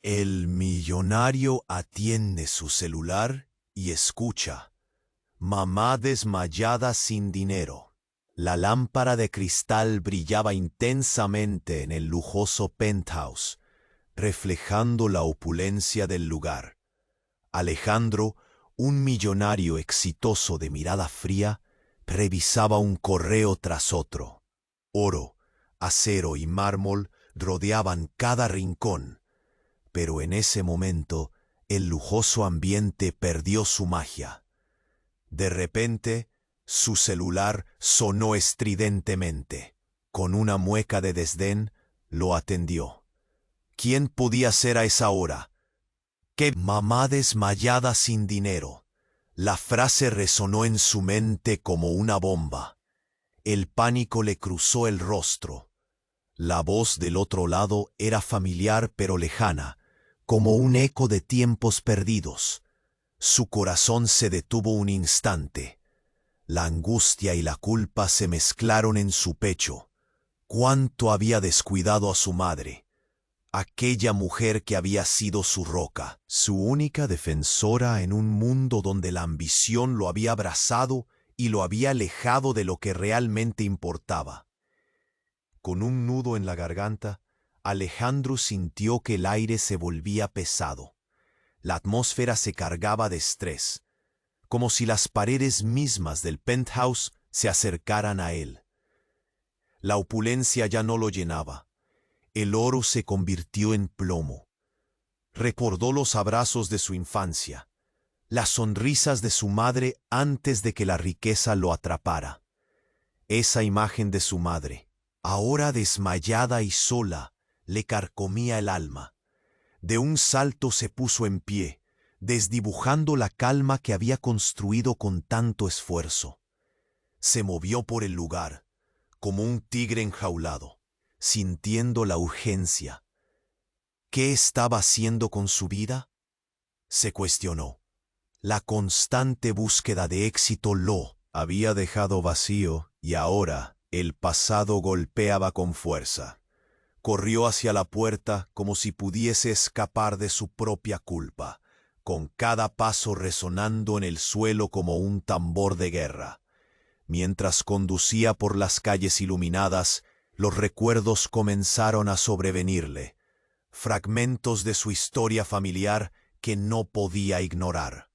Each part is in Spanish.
El millonario atiende su celular y escucha: mamá desmayada sin dinero. La lámpara de cristal brillaba intensamente en el lujoso penthouse, reflejando la opulencia del lugar. Alejandro, un millonario exitoso de mirada fría, revisaba un correo tras otro. Oro, acero y mármol rodeaban cada rincón, pero en ese momento el lujoso ambiente perdió su magia. De repente, su celular sonó estridentemente. Con una mueca de desdén, lo atendió. ¿Quién podía ser a esa hora? ¡Qué mamá desmayada sin dinero! La frase resonó en su mente como una bomba. El pánico le cruzó el rostro. La voz del otro lado era familiar pero lejana, como un eco de tiempos perdidos. Su corazón se detuvo un instante. La angustia y la culpa se mezclaron en su pecho. ¿Cuánto había descuidado a su madre? Aquella mujer que había sido su roca, su única defensora en un mundo donde la ambición lo había abrazado y lo había alejado de lo que realmente importaba. Con un nudo en la garganta, Alejandro sintió que el aire se volvía pesado. La atmósfera se cargaba de estrés, como si las paredes mismas del penthouse se acercaran a él. La opulencia ya no lo llenaba. El oro se convirtió en plomo. Recordó los abrazos de su infancia, las sonrisas de su madre antes de que la riqueza lo atrapara. Esa imagen de su madre, ahora desmayada y sola, le carcomía el alma. De un salto se puso en pie, desdibujando la calma que había construido con tanto esfuerzo. Se movió por el lugar, como un tigre enjaulado, sintiendo la urgencia. ¿Qué estaba haciendo con su vida? Se cuestionó. La constante búsqueda de éxito lo había dejado vacío y ahora el pasado golpeaba con fuerza. Corrió hacia la puerta como si pudiese escapar de su propia culpa, con cada paso resonando en el suelo como un tambor de guerra. Mientras conducía por las calles iluminadas, los recuerdos comenzaron a sobrevenirle, fragmentos de su historia familiar que no podía ignorar.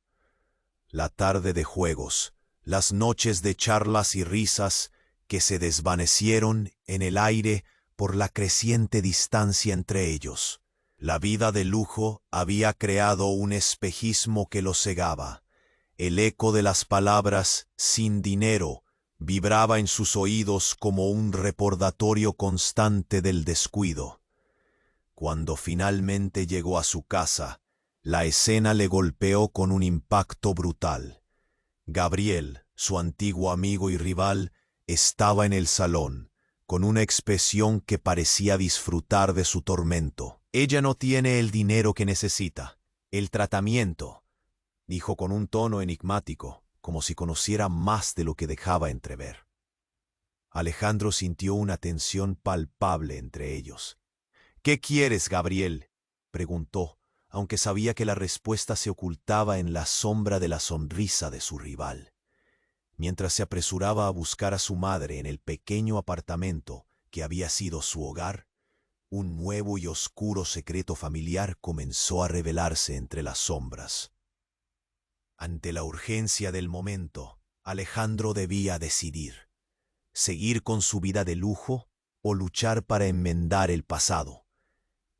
La tarde de juegos, las noches de charlas y risas que se desvanecieron en el aire por la creciente distancia entre ellos. La vida de lujo había creado un espejismo que lo cegaba. El eco de las palabras «sin dinero» vibraba en sus oídos como un recordatorio constante del descuido. Cuando finalmente llegó a su casa, la escena le golpeó con un impacto brutal. Gabriel, su antiguo amigo y rival, estaba en el salón, con una expresión que parecía disfrutar de su tormento. «Ella no tiene el dinero que necesita, el tratamiento», dijo con un tono enigmático, como si conociera más de lo que dejaba entrever. Alejandro sintió una tensión palpable entre ellos. «¿Qué quieres, Gabriel?», preguntó, aunque sabía que la respuesta se ocultaba en la sombra de la sonrisa de su rival. Mientras se apresuraba a buscar a su madre en el pequeño apartamento que había sido su hogar, un nuevo y oscuro secreto familiar comenzó a revelarse entre las sombras. Ante la urgencia del momento, Alejandro debía decidir: seguir con su vida de lujo o luchar para enmendar el pasado.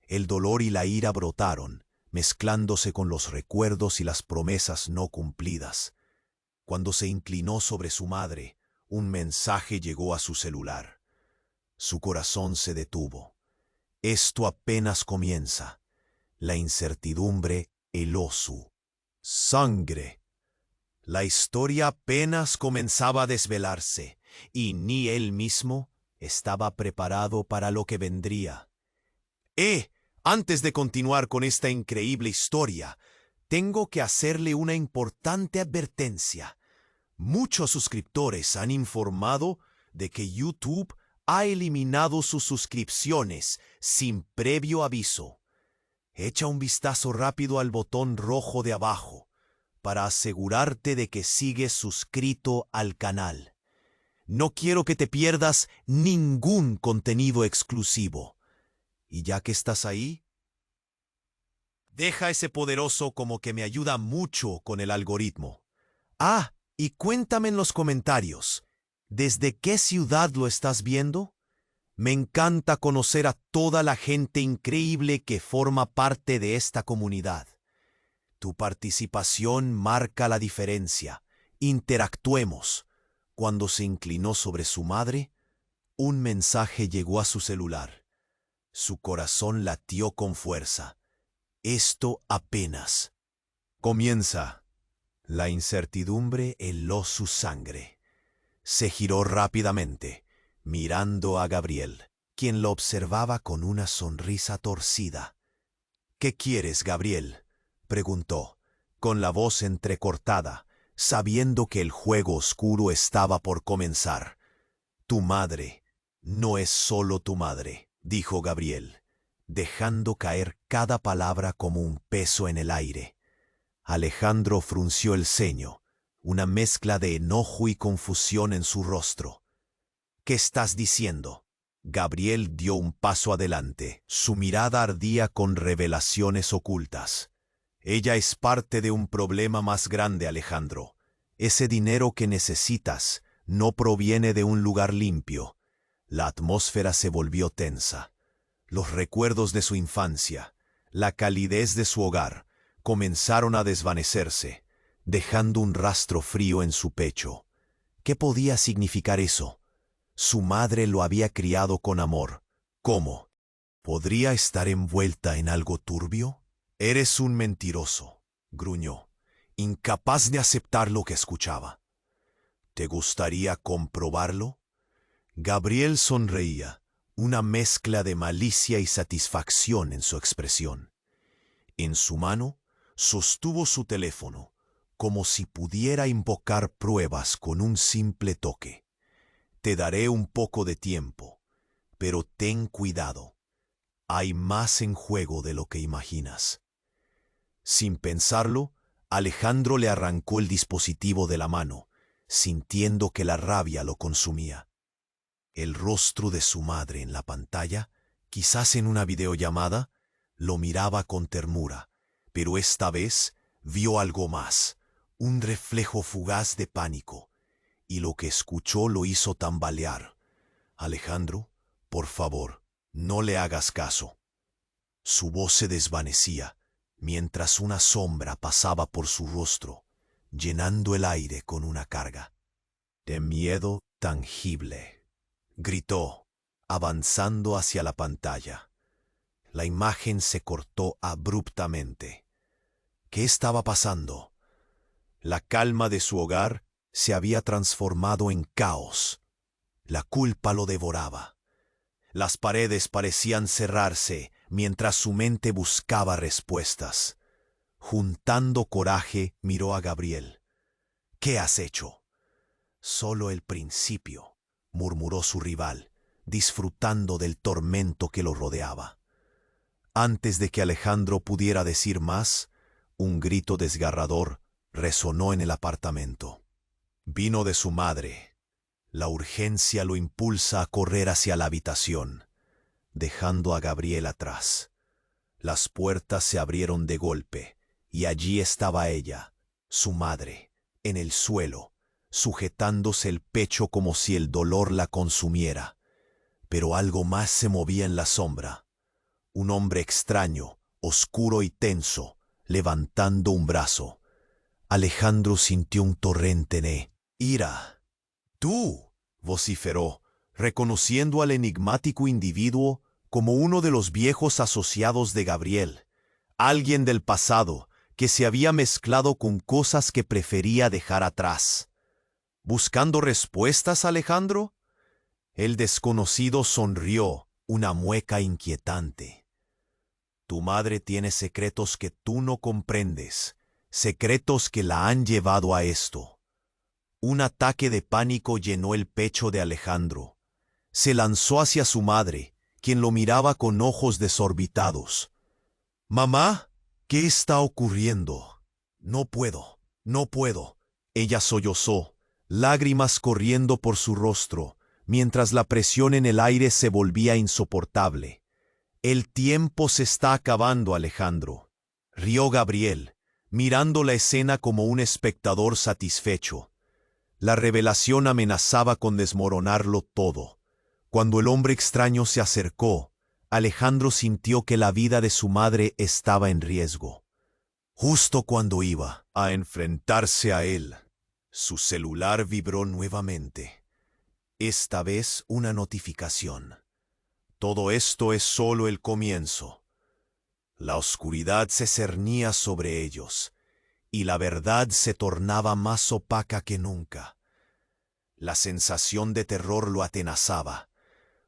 El dolor y la ira brotaron, mezclándose con los recuerdos y las promesas no cumplidas. Cuando se inclinó sobre su madre, un mensaje llegó a su celular. Su corazón se detuvo. Esto apenas comienza. La incertidumbre heló su sangre. La historia apenas comenzaba a desvelarse, y ni él mismo estaba preparado para lo que vendría. Antes de continuar con esta increíble historia, tengo que hacerle una importante advertencia. Muchos suscriptores han informado de que YouTube ha eliminado sus suscripciones sin previo aviso. Echa un vistazo rápido al botón rojo de abajo para asegurarte de que sigues suscrito al canal. No quiero que te pierdas ningún contenido exclusivo. Y ya que estás ahí, deja ese poderoso como que me ayuda mucho con el algoritmo. Ah, y cuéntame en los comentarios, ¿desde qué ciudad lo estás viendo? Me encanta conocer a toda la gente increíble que forma parte de esta comunidad. Tu participación marca la diferencia. Interactuemos. Cuando se inclinó sobre su madre, un mensaje llegó a su celular. Su corazón latió con fuerza. Esto apenas comienza. La incertidumbre heló su sangre. Se giró rápidamente, mirando a Gabriel, quien lo observaba con una sonrisa torcida. «¿Qué quieres, Gabriel?», preguntó, con la voz entrecortada, sabiendo que el juego oscuro estaba por comenzar. «Tu madre no es solo tu madre», dijo Gabriel, dejando caer cada palabra como un peso en el aire. Alejandro frunció el ceño, una mezcla de enojo y confusión en su rostro. «¿Qué estás diciendo?». Gabriel dio un paso adelante. Su mirada ardía con revelaciones ocultas. «Ella es parte de un problema más grande, Alejandro. Ese dinero que necesitas no proviene de un lugar limpio». La atmósfera se volvió tensa. Los recuerdos de su infancia, la calidez de su hogar, comenzaron a desvanecerse, dejando un rastro frío en su pecho. ¿Qué podía significar eso? Su madre lo había criado con amor. ¿Cómo? ¿Podría estar envuelta en algo turbio? «Eres un mentiroso», gruñó, incapaz de aceptar lo que escuchaba. «¿Te gustaría comprobarlo?». Gabriel sonreía, una mezcla de malicia y satisfacción en su expresión. En su mano sostuvo su teléfono, como si pudiera invocar pruebas con un simple toque. «Te daré un poco de tiempo, pero ten cuidado. Hay más en juego de lo que imaginas». Sin pensarlo, Alejandro le arrancó el dispositivo de la mano, sintiendo que la rabia lo consumía. El rostro de su madre en la pantalla, quizás en una videollamada, lo miraba con ternura, pero esta vez vio algo más, un reflejo fugaz de pánico, y lo que escuchó lo hizo tambalear. «Alejandro, por favor, no le hagas caso». Su voz se desvanecía, mientras una sombra pasaba por su rostro, llenando el aire con una carga de miedo tangible. Gritó, avanzando hacia la pantalla. La imagen se cortó abruptamente. ¿Qué estaba pasando? La calma de su hogar se había transformado en caos. La culpa lo devoraba. Las paredes parecían cerrarse mientras su mente buscaba respuestas. Juntando coraje, miró a Gabriel. «¿Qué has hecho?». «Solo el principio», murmuró su rival, disfrutando del tormento que lo rodeaba. Antes de que Alejandro pudiera decir más, un grito desgarrador resonó en el apartamento. Vino de su madre. La urgencia lo impulsa a correr hacia la habitación, dejando a Gabriel atrás. Las puertas se abrieron de golpe, y allí estaba ella, su madre, en el suelo, sujetándose el pecho como si el dolor la consumiera. Pero algo más se movía en la sombra. Un hombre extraño, oscuro y tenso, levantando un brazo. Alejandro sintió un torrente de ira. «¡Tú!», vociferó, reconociendo al enigmático individuo como uno de los viejos asociados de Gabriel, alguien del pasado que se había mezclado con cosas que prefería dejar atrás. ¿Buscando respuestas, Alejandro? El desconocido sonrió, una mueca inquietante. «Tu madre tiene secretos que tú no comprendes, secretos que la han llevado a esto». Un ataque de pánico llenó el pecho de Alejandro. Se lanzó hacia su madre, quien lo miraba con ojos desorbitados. Mamá, ¿qué está ocurriendo? No puedo, no puedo. Ella sollozó, lágrimas corriendo por su rostro, mientras la presión en el aire se volvía insoportable. El tiempo se está acabando, Alejandro, rió Gabriel, mirando la escena como un espectador satisfecho. La revelación amenazaba con desmoronarlo todo. Cuando el hombre extraño se acercó, Alejandro sintió que la vida de su madre estaba en riesgo. Justo cuando iba a enfrentarse a él, su celular vibró nuevamente. Esta vez una notificación. Todo esto es solo el comienzo. La oscuridad se cernía sobre ellos, y la verdad se tornaba más opaca que nunca. La sensación de terror lo atenazaba,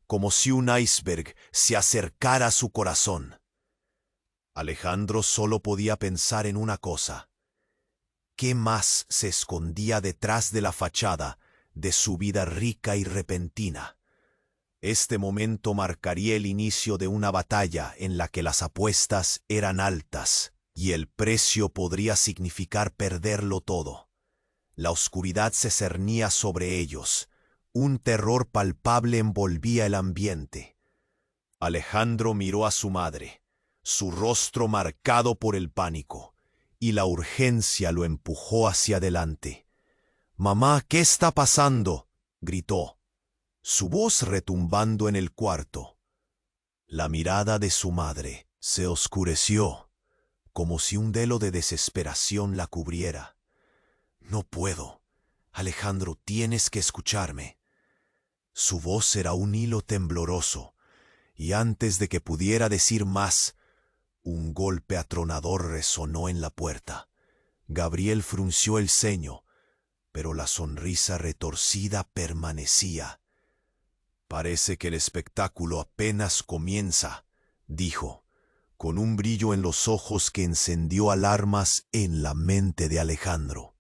como si un iceberg se acercara a su corazón. Alejandro solo podía pensar en una cosa. ¿Qué más se escondía detrás de la fachada de su vida rica y repentina? Este momento marcaría el inicio de una batalla en la que las apuestas eran altas y el precio podría significar perderlo todo. La oscuridad se cernía sobre ellos. Un terror palpable envolvía el ambiente. Alejandro miró a su madre, su rostro marcado por el pánico, y la urgencia lo empujó hacia adelante. «Mamá, ¿qué está pasando?», gritó, su voz retumbando en el cuarto. La mirada de su madre se oscureció, como si un velo de desesperación la cubriera. «No puedo. Alejandro, tienes que escucharme». Su voz era un hilo tembloroso, y antes de que pudiera decir más, un golpe atronador resonó en la puerta. Gabriel frunció el ceño, pero la sonrisa retorcida permanecía. «Parece que el espectáculo apenas comienza», dijo, con un brillo en los ojos que encendió alarmas en la mente de Alejandro.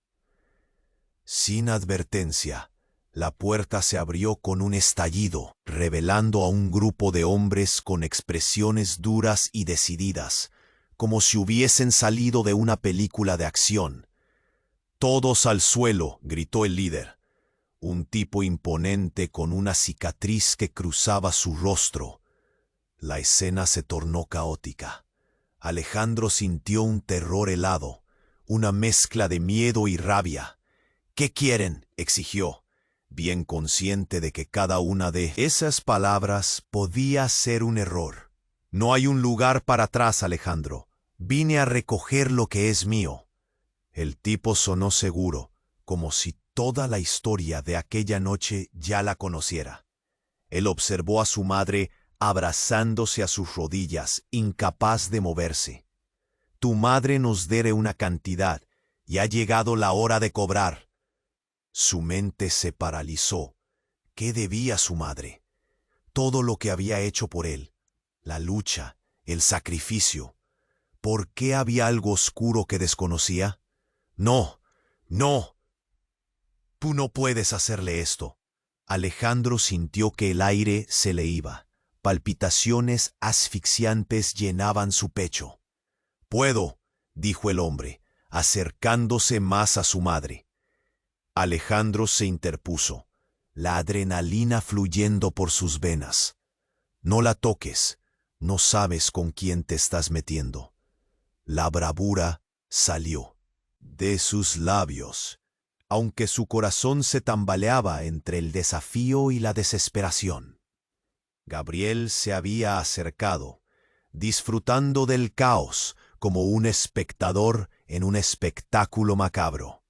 Sin advertencia, la puerta se abrió con un estallido, revelando a un grupo de hombres con expresiones duras y decididas, como si hubiesen salido de una película de acción. «Todos al suelo», gritó el líder, un tipo imponente con una cicatriz que cruzaba su rostro. La escena se tornó caótica. Alejandro sintió un terror helado, una mezcla de miedo y rabia. «¿Qué quieren?», exigió, bien consciente de que cada una de esas palabras podía ser un error. «No hay un lugar para atrás, Alejandro. Vine a recoger lo que es mío». El tipo sonó seguro, como si toda la historia de aquella noche ya la conociera. Él observó a su madre abrazándose a sus rodillas, incapaz de moverse. «Tu madre nos debe una cantidad, y ha llegado la hora de cobrar». Su mente se paralizó. ¿Qué debía su madre? Todo lo que había hecho por él, la lucha, el sacrificio. ¿Por qué había algo oscuro que desconocía? «No, no. Tú no puedes hacerle esto». Alejandro sintió que el aire se le iba. Palpitaciones asfixiantes llenaban su pecho. «Puedo», dijo el hombre, acercándose más a su madre. Alejandro se interpuso, la adrenalina fluyendo por sus venas. «No la toques, no sabes con quién te estás metiendo». La bravura salió de sus labios, aunque su corazón se tambaleaba entre el desafío y la desesperación. Gabriel se había acercado, disfrutando del caos como un espectador en un espectáculo macabro.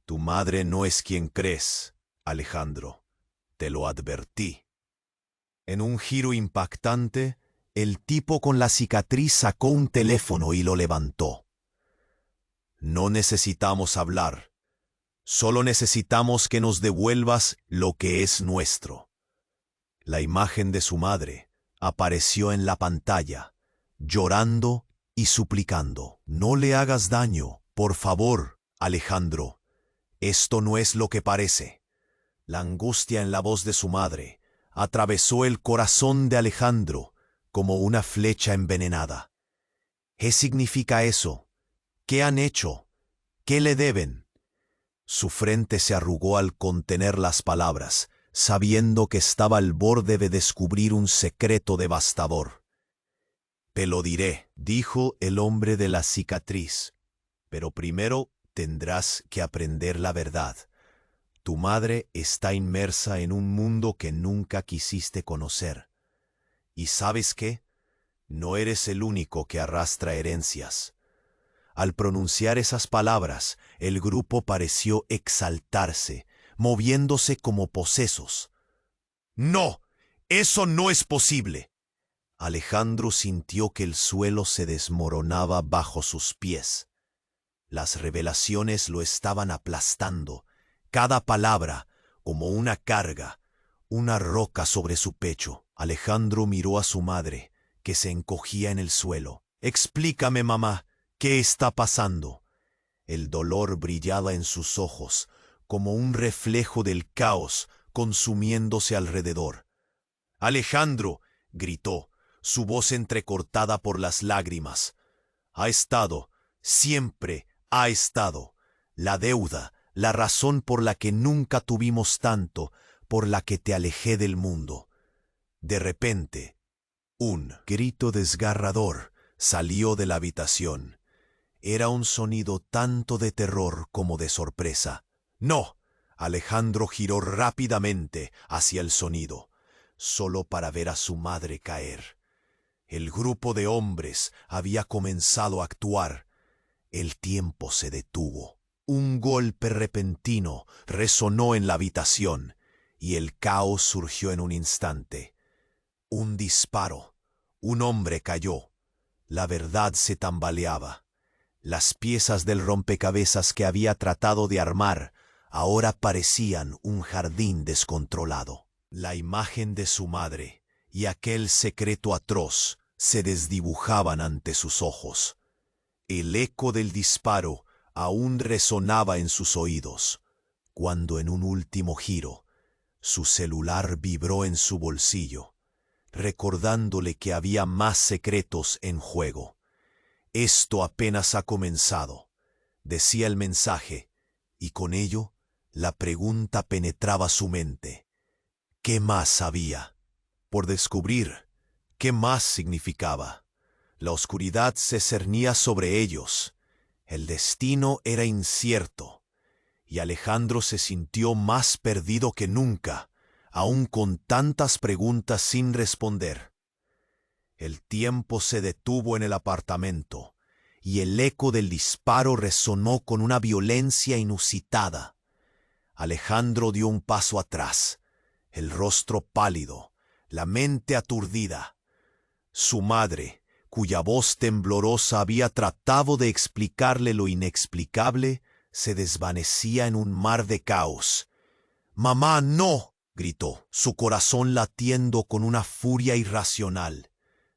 «Tu madre no es quien crees, Alejandro. Te lo advertí». En un giro impactante, el tipo con la cicatriz sacó un teléfono y lo levantó. «No necesitamos hablar. Solo necesitamos que nos devuelvas lo que es nuestro». La imagen de su madre apareció en la pantalla, llorando y suplicando. «No le hagas daño, por favor, Alejandro. Esto no es lo que parece». La angustia en la voz de su madre atravesó el corazón de Alejandro como una flecha envenenada. ¿Qué significa eso? ¿Qué han hecho? ¿Qué le deben? Su frente se arrugó al contener las palabras, sabiendo que estaba al borde de descubrir un secreto devastador. «Te lo diré», dijo el hombre de la cicatriz, «pero primero tendrás que aprender la verdad. Tu madre está inmersa en un mundo que nunca quisiste conocer. ¿Y sabes qué? No eres el único que arrastra herencias». Al pronunciar esas palabras, el grupo pareció exaltarse, moviéndose como posesos. «¡No! ¡Eso no es posible!». Alejandro sintió que el suelo se desmoronaba bajo sus pies. Las revelaciones lo estaban aplastando, cada palabra como una carga, una roca sobre su pecho. Alejandro miró a su madre, que se encogía en el suelo. «Explícame, mamá, ¿qué está pasando?». El dolor brillaba en sus ojos, como un reflejo del caos consumiéndose alrededor. «Alejandro», gritó, su voz entrecortada por las lágrimas. «Ha estado, siempre ha estado, la deuda, la razón por la que nunca tuvimos tanto, por la que te alejé del mundo». De repente, un grito desgarrador salió de la habitación. Era un sonido tanto de terror como de sorpresa. «¡No!». Alejandro giró rápidamente hacia el sonido, solo para ver a su madre caer. El grupo de hombres había comenzado a actuar. El tiempo se detuvo. Un golpe repentino resonó en la habitación, y el caos surgió en un instante. Un disparo. Un hombre cayó. La verdad se tambaleaba. Las piezas del rompecabezas que había tratado de armar ahora parecían un jardín descontrolado. La imagen de su madre y aquel secreto atroz se desdibujaban ante sus ojos. El eco del disparo aún resonaba en sus oídos, cuando en un último giro, su celular vibró en su bolsillo, recordándole que había más secretos en juego. «Esto apenas ha comenzado», decía el mensaje, y con ello la pregunta penetraba su mente. ¿Qué más había por descubrir? ¿Qué más significaba? La oscuridad se cernía sobre ellos. El destino era incierto, y Alejandro se sintió más perdido que nunca, aun con tantas preguntas sin responder. El tiempo se detuvo en el apartamento, y el eco del disparo resonó con una violencia inusitada. Alejandro dio un paso atrás, el rostro pálido, la mente aturdida. Su madre, cuya voz temblorosa había tratado de explicarle lo inexplicable, se desvanecía en un mar de caos. «¡Mamá, no!», gritó, su corazón latiendo con una furia irracional.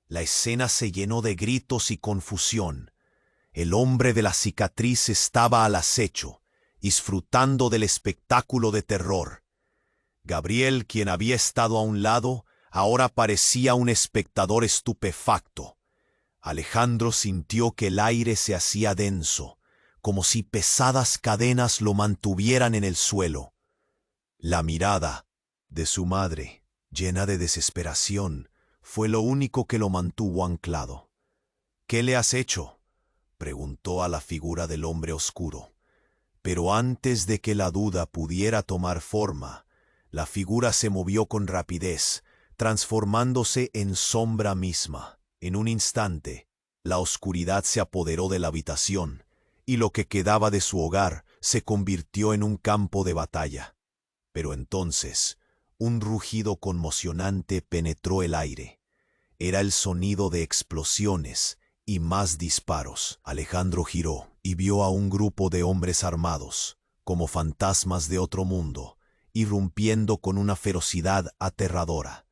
La escena se llenó de gritos y confusión. El hombre de la cicatriz estaba al acecho, disfrutando del espectáculo de terror. Gabriel, quien había estado a un lado, ahora parecía un espectador estupefacto. Alejandro sintió que el aire se hacía denso, como si pesadas cadenas lo mantuvieran en el suelo. La mirada de su madre, llena de desesperación, fue lo único que lo mantuvo anclado. «¿Qué le has hecho?», preguntó a la figura del hombre oscuro. Pero antes de que la duda pudiera tomar forma, la figura se movió con rapidez, transformándose en sombra misma. En un instante, la oscuridad se apoderó de la habitación, y lo que quedaba de su hogar se convirtió en un campo de batalla. Pero entonces, un rugido conmocionante penetró el aire. Era el sonido de explosiones y más disparos. Alejandro giró y vio a un grupo de hombres armados, como fantasmas de otro mundo, irrumpiendo con una ferocidad aterradora.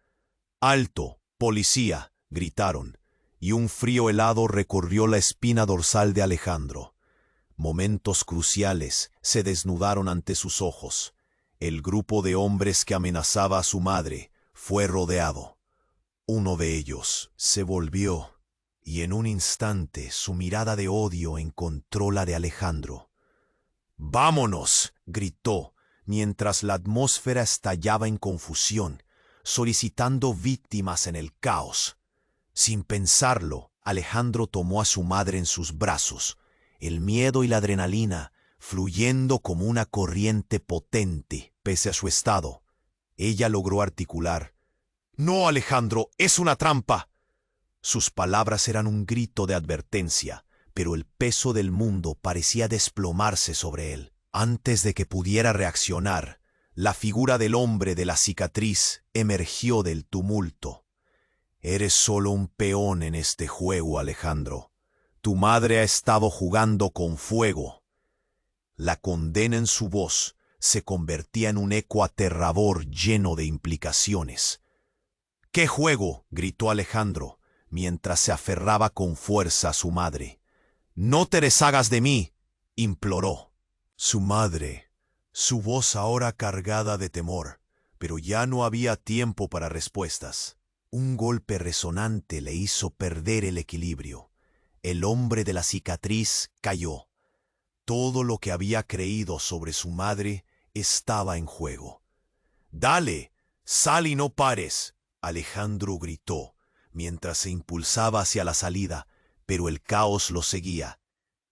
«¡Alto, policía!», gritaron, y un frío helado recorrió la espina dorsal de Alejandro. Momentos cruciales se desnudaron ante sus ojos. El grupo de hombres que amenazaba a su madre fue rodeado. Uno de ellos se volvió y en un instante su mirada de odio encontró la de Alejandro. «¡Vámonos!», gritó, mientras la atmósfera estallaba en confusión, solicitando víctimas en el caos. Sin pensarlo, Alejandro tomó a su madre en sus brazos, el miedo y la adrenalina fluyendo como una corriente potente. Pese a su estado, ella logró articular: «¡No, Alejandro! ¡Es una trampa!». Sus palabras eran un grito de advertencia, pero el peso del mundo parecía desplomarse sobre él. Antes de que pudiera reaccionar, la figura del hombre de la cicatriz emergió del tumulto. «Eres solo un peón en este juego, Alejandro. Tu madre ha estado jugando con fuego». La condena en su voz se convertía en un eco aterrador lleno de implicaciones. «¿Qué juego?», gritó Alejandro, mientras se aferraba con fuerza a su madre. «No te deshagas de mí», imploró. Su madre, su voz ahora cargada de temor, pero ya no había tiempo para respuestas. Un golpe resonante le hizo perder el equilibrio. El hombre de la cicatriz cayó. Todo lo que había creído sobre su madre estaba en juego. «¡Dale! ¡Sal y no pares!», Alejandro gritó, mientras se impulsaba hacia la salida, pero el caos lo seguía.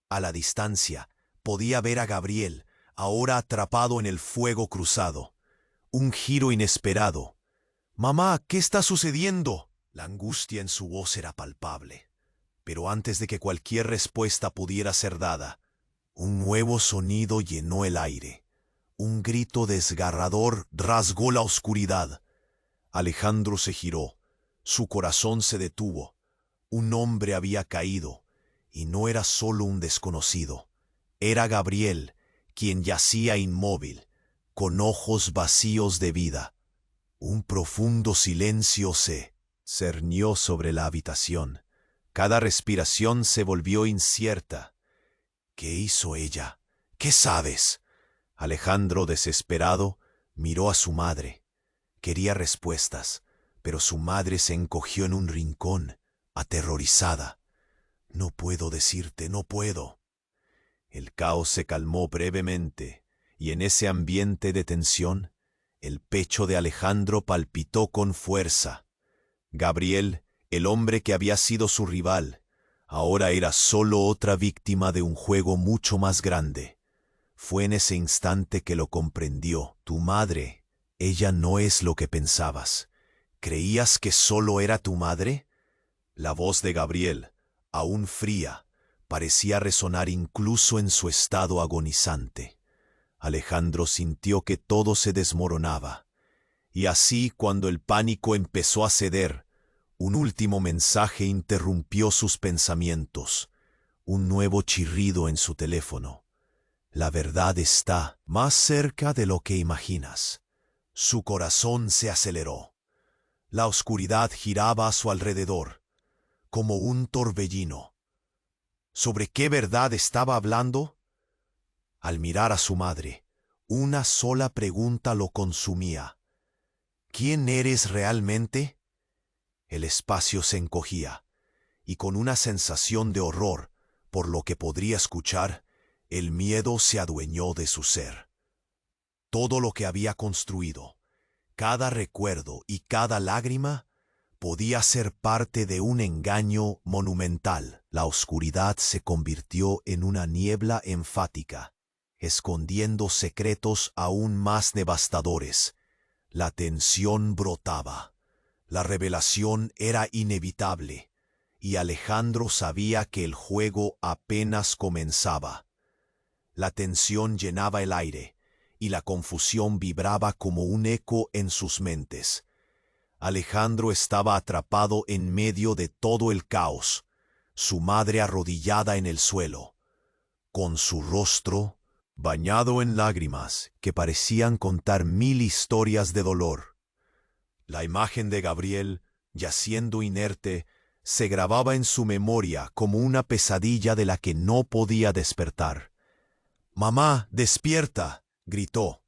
A la distancia, podía ver a Gabriel, ahora atrapado en el fuego cruzado. Un giro inesperado. «Mamá, ¿qué está sucediendo?». La angustia en su voz era palpable. Pero antes de que cualquier respuesta pudiera ser dada, un nuevo sonido llenó el aire. Un grito desgarrador rasgó la oscuridad. Alejandro se giró. Su corazón se detuvo. Un hombre había caído, y no era solo un desconocido. Era Gabriel, quien yacía inmóvil, con ojos vacíos de vida. Un profundo silencio se cernió sobre la habitación. Cada respiración se volvió incierta. «¿Qué hizo ella? ¿Qué sabes?». Alejandro, desesperado, miró a su madre. Quería respuestas, pero su madre se encogió en un rincón, aterrorizada. «No puedo decirte, no puedo». El caos se calmó brevemente, y en ese ambiente de tensión, el pecho de Alejandro palpitó con fuerza. Gabriel, el hombre que había sido su rival, ahora era solo otra víctima de un juego mucho más grande. Fue en ese instante que lo comprendió. «Tu madre, ella no es lo que pensabas. ¿Creías que solo era tu madre?». La voz de Gabriel, aún fría, parecía resonar incluso en su estado agonizante. Alejandro sintió que todo se desmoronaba. Y así, cuando el pánico empezó a ceder, un último mensaje interrumpió sus pensamientos. Un nuevo chirrido en su teléfono. «La verdad está más cerca de lo que imaginas». Su corazón se aceleró. La oscuridad giraba a su alrededor, como un torbellino. ¿Sobre qué verdad estaba hablando? Al mirar a su madre, una sola pregunta lo consumía. «¿Quién eres realmente?». El espacio se encogía, y con una sensación de horror por lo que podría escuchar, el miedo se adueñó de su ser. Todo lo que había construido, cada recuerdo y cada lágrima, podía ser parte de un engaño monumental. La oscuridad se convirtió en una niebla enfática, escondiendo secretos aún más devastadores. La tensión brotaba. La revelación era inevitable, y Alejandro sabía que el juego apenas comenzaba. La tensión llenaba el aire, y la confusión vibraba como un eco en sus mentes. Alejandro estaba atrapado en medio de todo el caos, su madre arrodillada en el suelo, con su rostro bañado en lágrimas que parecían contar 1000 historias de dolor. La imagen de Gabriel, yaciendo inerte, se grababa en su memoria como una pesadilla de la que no podía despertar. «Mamá, despierta», gritó,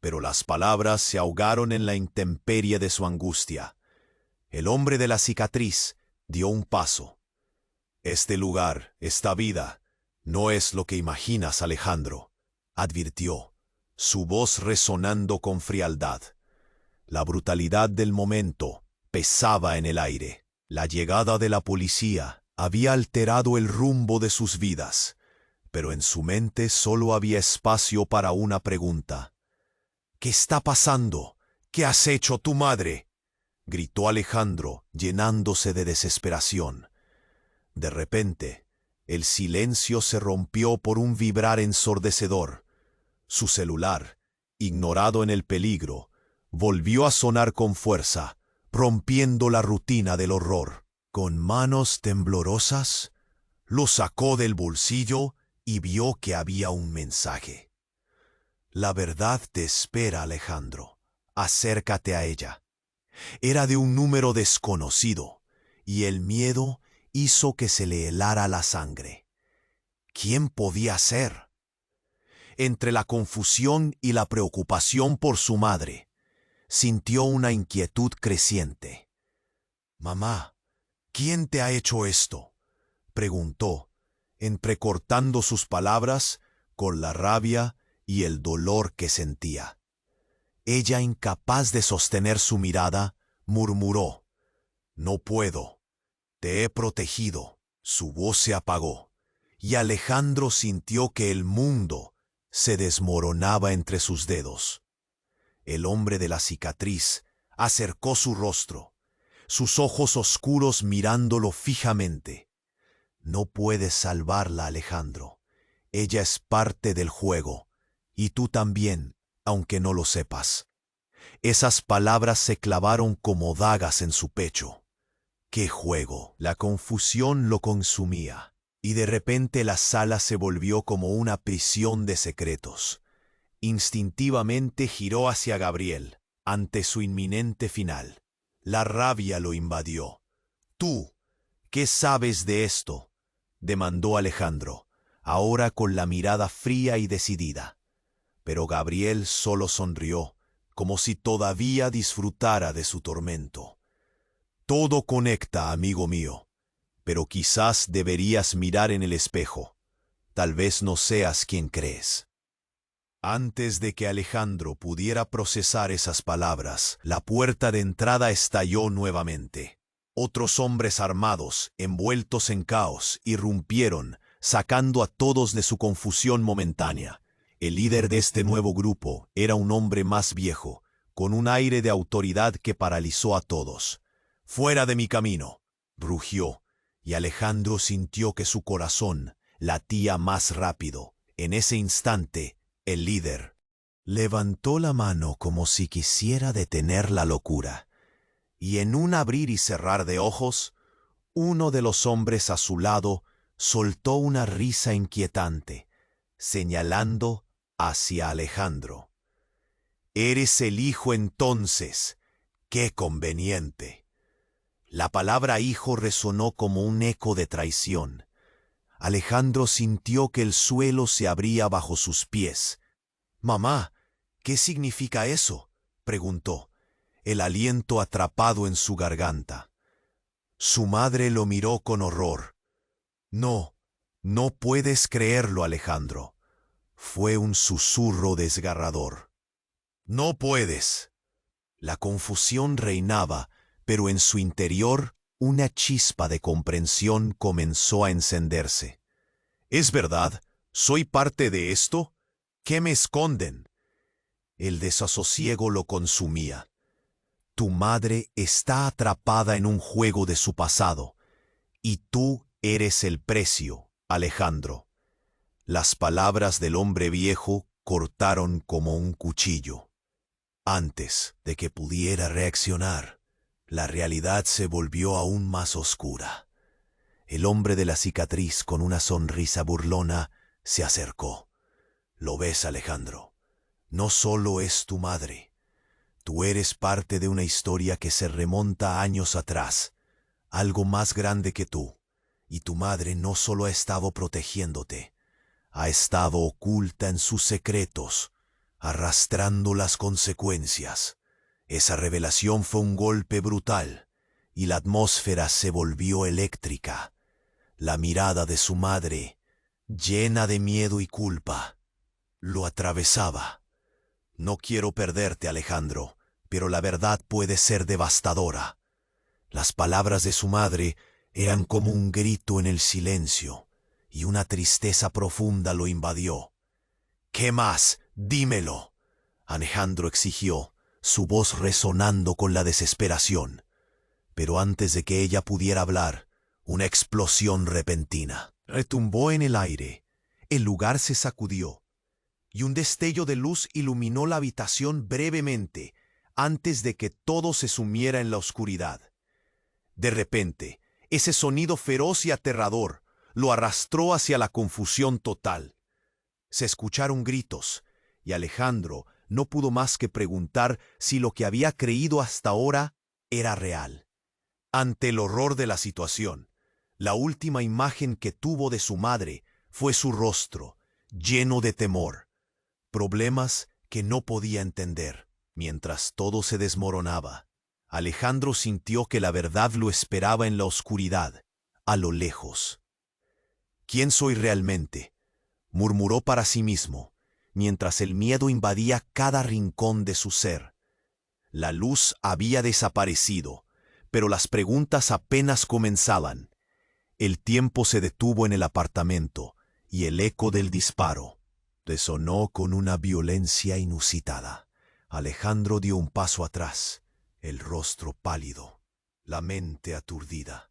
pero las palabras se ahogaron en la intemperie de su angustia. El hombre de la cicatriz dio un paso. Este lugar, esta vida, no es lo que imaginas, Alejandro, advirtió, su voz resonando con frialdad. La brutalidad del momento pesaba en el aire. La llegada de la policía había alterado el rumbo de sus vidas, pero en su mente solo había espacio para una pregunta. ¿Qué está pasando? ¿Qué has hecho, tu madre?, gritó Alejandro, llenándose de desesperación. De repente, el silencio se rompió por un vibrar ensordecedor. Su celular, ignorado en el peligro, volvió a sonar con fuerza, rompiendo la rutina del horror. Con manos temblorosas, lo sacó del bolsillo y vio que había un mensaje. La verdad te espera, Alejandro. Acércate a ella. Era de un número desconocido, y el miedo hizo que se le helara la sangre. ¿Quién podía ser? Entre la confusión y la preocupación por su madre, sintió una inquietud creciente. «Mamá, ¿quién te ha hecho esto?», preguntó, entrecortando sus palabras con la rabia y el dolor que sentía. Ella, incapaz de sostener su mirada, murmuró: «No puedo. Te he protegido». Su voz se apagó, y Alejandro sintió que el mundo se desmoronaba entre sus dedos. El hombre de la cicatriz acercó su rostro, sus ojos oscuros mirándolo fijamente. «No puedes salvarla, Alejandro. Ella es parte del juego, y tú también, aunque no lo sepas». Esas palabras se clavaron como dagas en su pecho. ¿Qué juego? La confusión lo consumía, y de repente la sala se volvió como una prisión de secretos. Instintivamente giró hacia Gabriel, ante su inminente final. La rabia lo invadió. «Tú, ¿qué sabes de esto?», demandó Alejandro, ahora con la mirada fría y decidida. Pero Gabriel solo sonrió, como si todavía disfrutara de su tormento. «Todo conecta, amigo mío, pero quizás deberías mirar en el espejo. Tal vez no seas quien crees». Antes de que Alejandro pudiera procesar esas palabras, la puerta de entrada estalló nuevamente. Otros hombres armados, envueltos en caos, irrumpieron, sacando a todos de su confusión momentánea. El líder de este nuevo grupo era un hombre más viejo, con un aire de autoridad que paralizó a todos. «Fuera de mi camino», rugió, y Alejandro sintió que su corazón latía más rápido. En ese instante, el líder levantó la mano como si quisiera detener la locura, y en un abrir y cerrar de ojos, uno de los hombres a su lado soltó una risa inquietante, señalando hacia Alejandro. «Eres el hijo entonces. ¡Qué conveniente!». La palabra hijo resonó como un eco de traición. Alejandro sintió que el suelo se abría bajo sus pies. «Mamá, ¿qué significa eso?», preguntó, el aliento atrapado en su garganta. Su madre lo miró con horror. «No, no puedes creerlo, Alejandro», fue un susurro desgarrador. «No puedes». La confusión reinaba, pero en su interior una chispa de comprensión comenzó a encenderse. «¿Es verdad? ¿Soy parte de esto? ¿Qué me esconden?». El desasosiego lo consumía. «Tu madre está atrapada en un juego de su pasado, y tú eres el precio, Alejandro». Las palabras del hombre viejo cortaron como un cuchillo. Antes de que pudiera reaccionar, la realidad se volvió aún más oscura. El hombre de la cicatriz, con una sonrisa burlona, se acercó. «¿Lo ves, Alejandro? No solo es tu madre. Tú eres parte de una historia que se remonta a años atrás, algo más grande que tú. Y tu madre no solo ha estado protegiéndote, ha estado oculta en sus secretos, arrastrando las consecuencias». Esa revelación fue un golpe brutal, y la atmósfera se volvió eléctrica. La mirada de su madre, llena de miedo y culpa, lo atravesaba. No quiero perderte, Alejandro, pero la verdad puede ser devastadora. Las palabras de su madre eran como un grito en el silencio, y una tristeza profunda lo invadió. ¿Qué más? Dímelo, Alejandro exigió, su voz resonando con la desesperación. Pero antes de que ella pudiera hablar, una explosión repentina retumbó en el aire. El lugar se sacudió, y un destello de luz iluminó la habitación brevemente, antes de que todo se sumiera en la oscuridad. De repente, ese sonido feroz y aterrador lo arrastró hacia la confusión total. Se escucharon gritos, y Alejandro no pudo más que preguntar si lo que había creído hasta ahora era real. Ante el horror de la situación, la última imagen que tuvo de su madre fue su rostro, lleno de temor, problemas que no podía entender. Mientras todo se desmoronaba, Alejandro sintió que la verdad lo esperaba en la oscuridad, a lo lejos. ¿Quién soy realmente?, murmuró para sí mismo, mientras el miedo invadía cada rincón de su ser. La luz había desaparecido, pero las preguntas apenas comenzaban. El tiempo se detuvo en el apartamento, y el eco del disparo resonó con una violencia inusitada. Alejandro dio un paso atrás, el rostro pálido, la mente aturdida.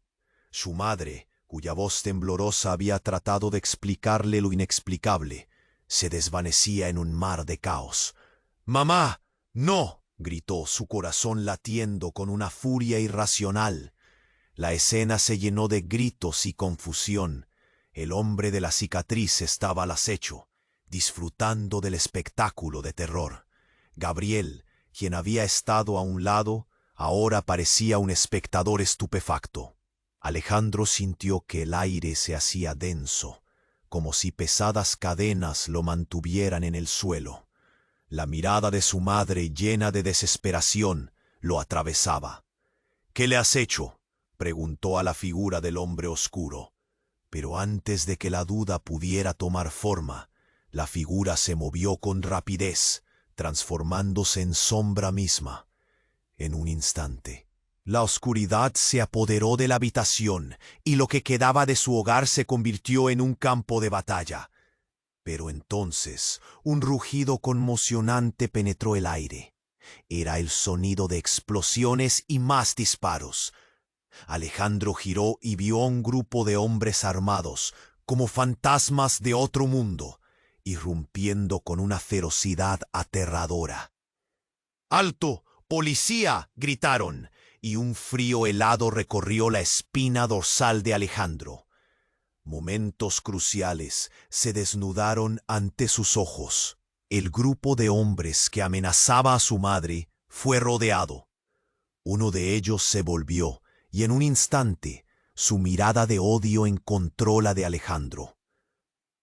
Su madre, cuya voz temblorosa había tratado de explicarle lo inexplicable, se desvanecía en un mar de caos. «¡Mamá! ¡No!», gritó, su corazón latiendo con una furia irracional. La escena se llenó de gritos y confusión. El hombre de la cicatriz estaba al acecho, disfrutando del espectáculo de terror. Gabriel, quien había estado a un lado, ahora parecía un espectador estupefacto. Alejandro sintió que el aire se hacía denso, como si pesadas cadenas lo mantuvieran en el suelo. La mirada de su madre, llena de desesperación, lo atravesaba. «¿Qué le has hecho?», preguntó a la figura del hombre oscuro. Pero antes de que la duda pudiera tomar forma, la figura se movió con rapidez, transformándose en sombra misma. En un instante, la oscuridad se apoderó de la habitación y lo que quedaba de su hogar se convirtió en un campo de batalla. Pero entonces, un rugido conmocionante penetró el aire. Era el sonido de explosiones y más disparos. Alejandro giró y vio a un grupo de hombres armados, como fantasmas de otro mundo, irrumpiendo con una ferocidad aterradora. «¡Alto! ¡Policía!», gritaron, y un frío helado recorrió la espina dorsal de Alejandro. Momentos cruciales se desnudaron ante sus ojos. El grupo de hombres que amenazaba a su madre fue rodeado. Uno de ellos se volvió, y en un instante su mirada de odio encontró la de Alejandro.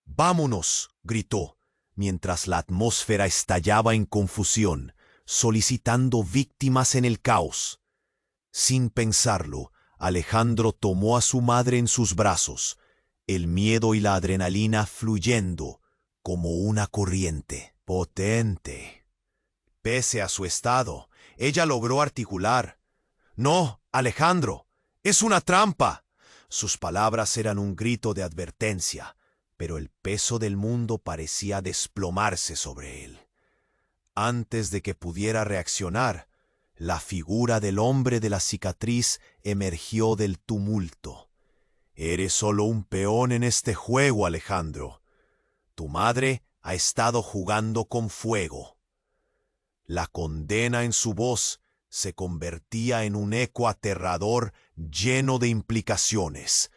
«¡Vámonos!», gritó, mientras la atmósfera estallaba en confusión, solicitando víctimas en el caos. Sin pensarlo, Alejandro tomó a su madre en sus brazos, el miedo y la adrenalina fluyendo como una corriente potente. Pese a su estado, ella logró articular: «¡No, Alejandro! ¡Es una trampa!». Sus palabras eran un grito de advertencia, pero el peso del mundo parecía desplomarse sobre él. Antes de que pudiera reaccionar, la figura del hombre de la cicatriz emergió del tumulto. «Eres solo un peón en este juego, Alejandro. Tu madre ha estado jugando con fuego». La condena en su voz se convertía en un eco aterrador lleno de implicaciones.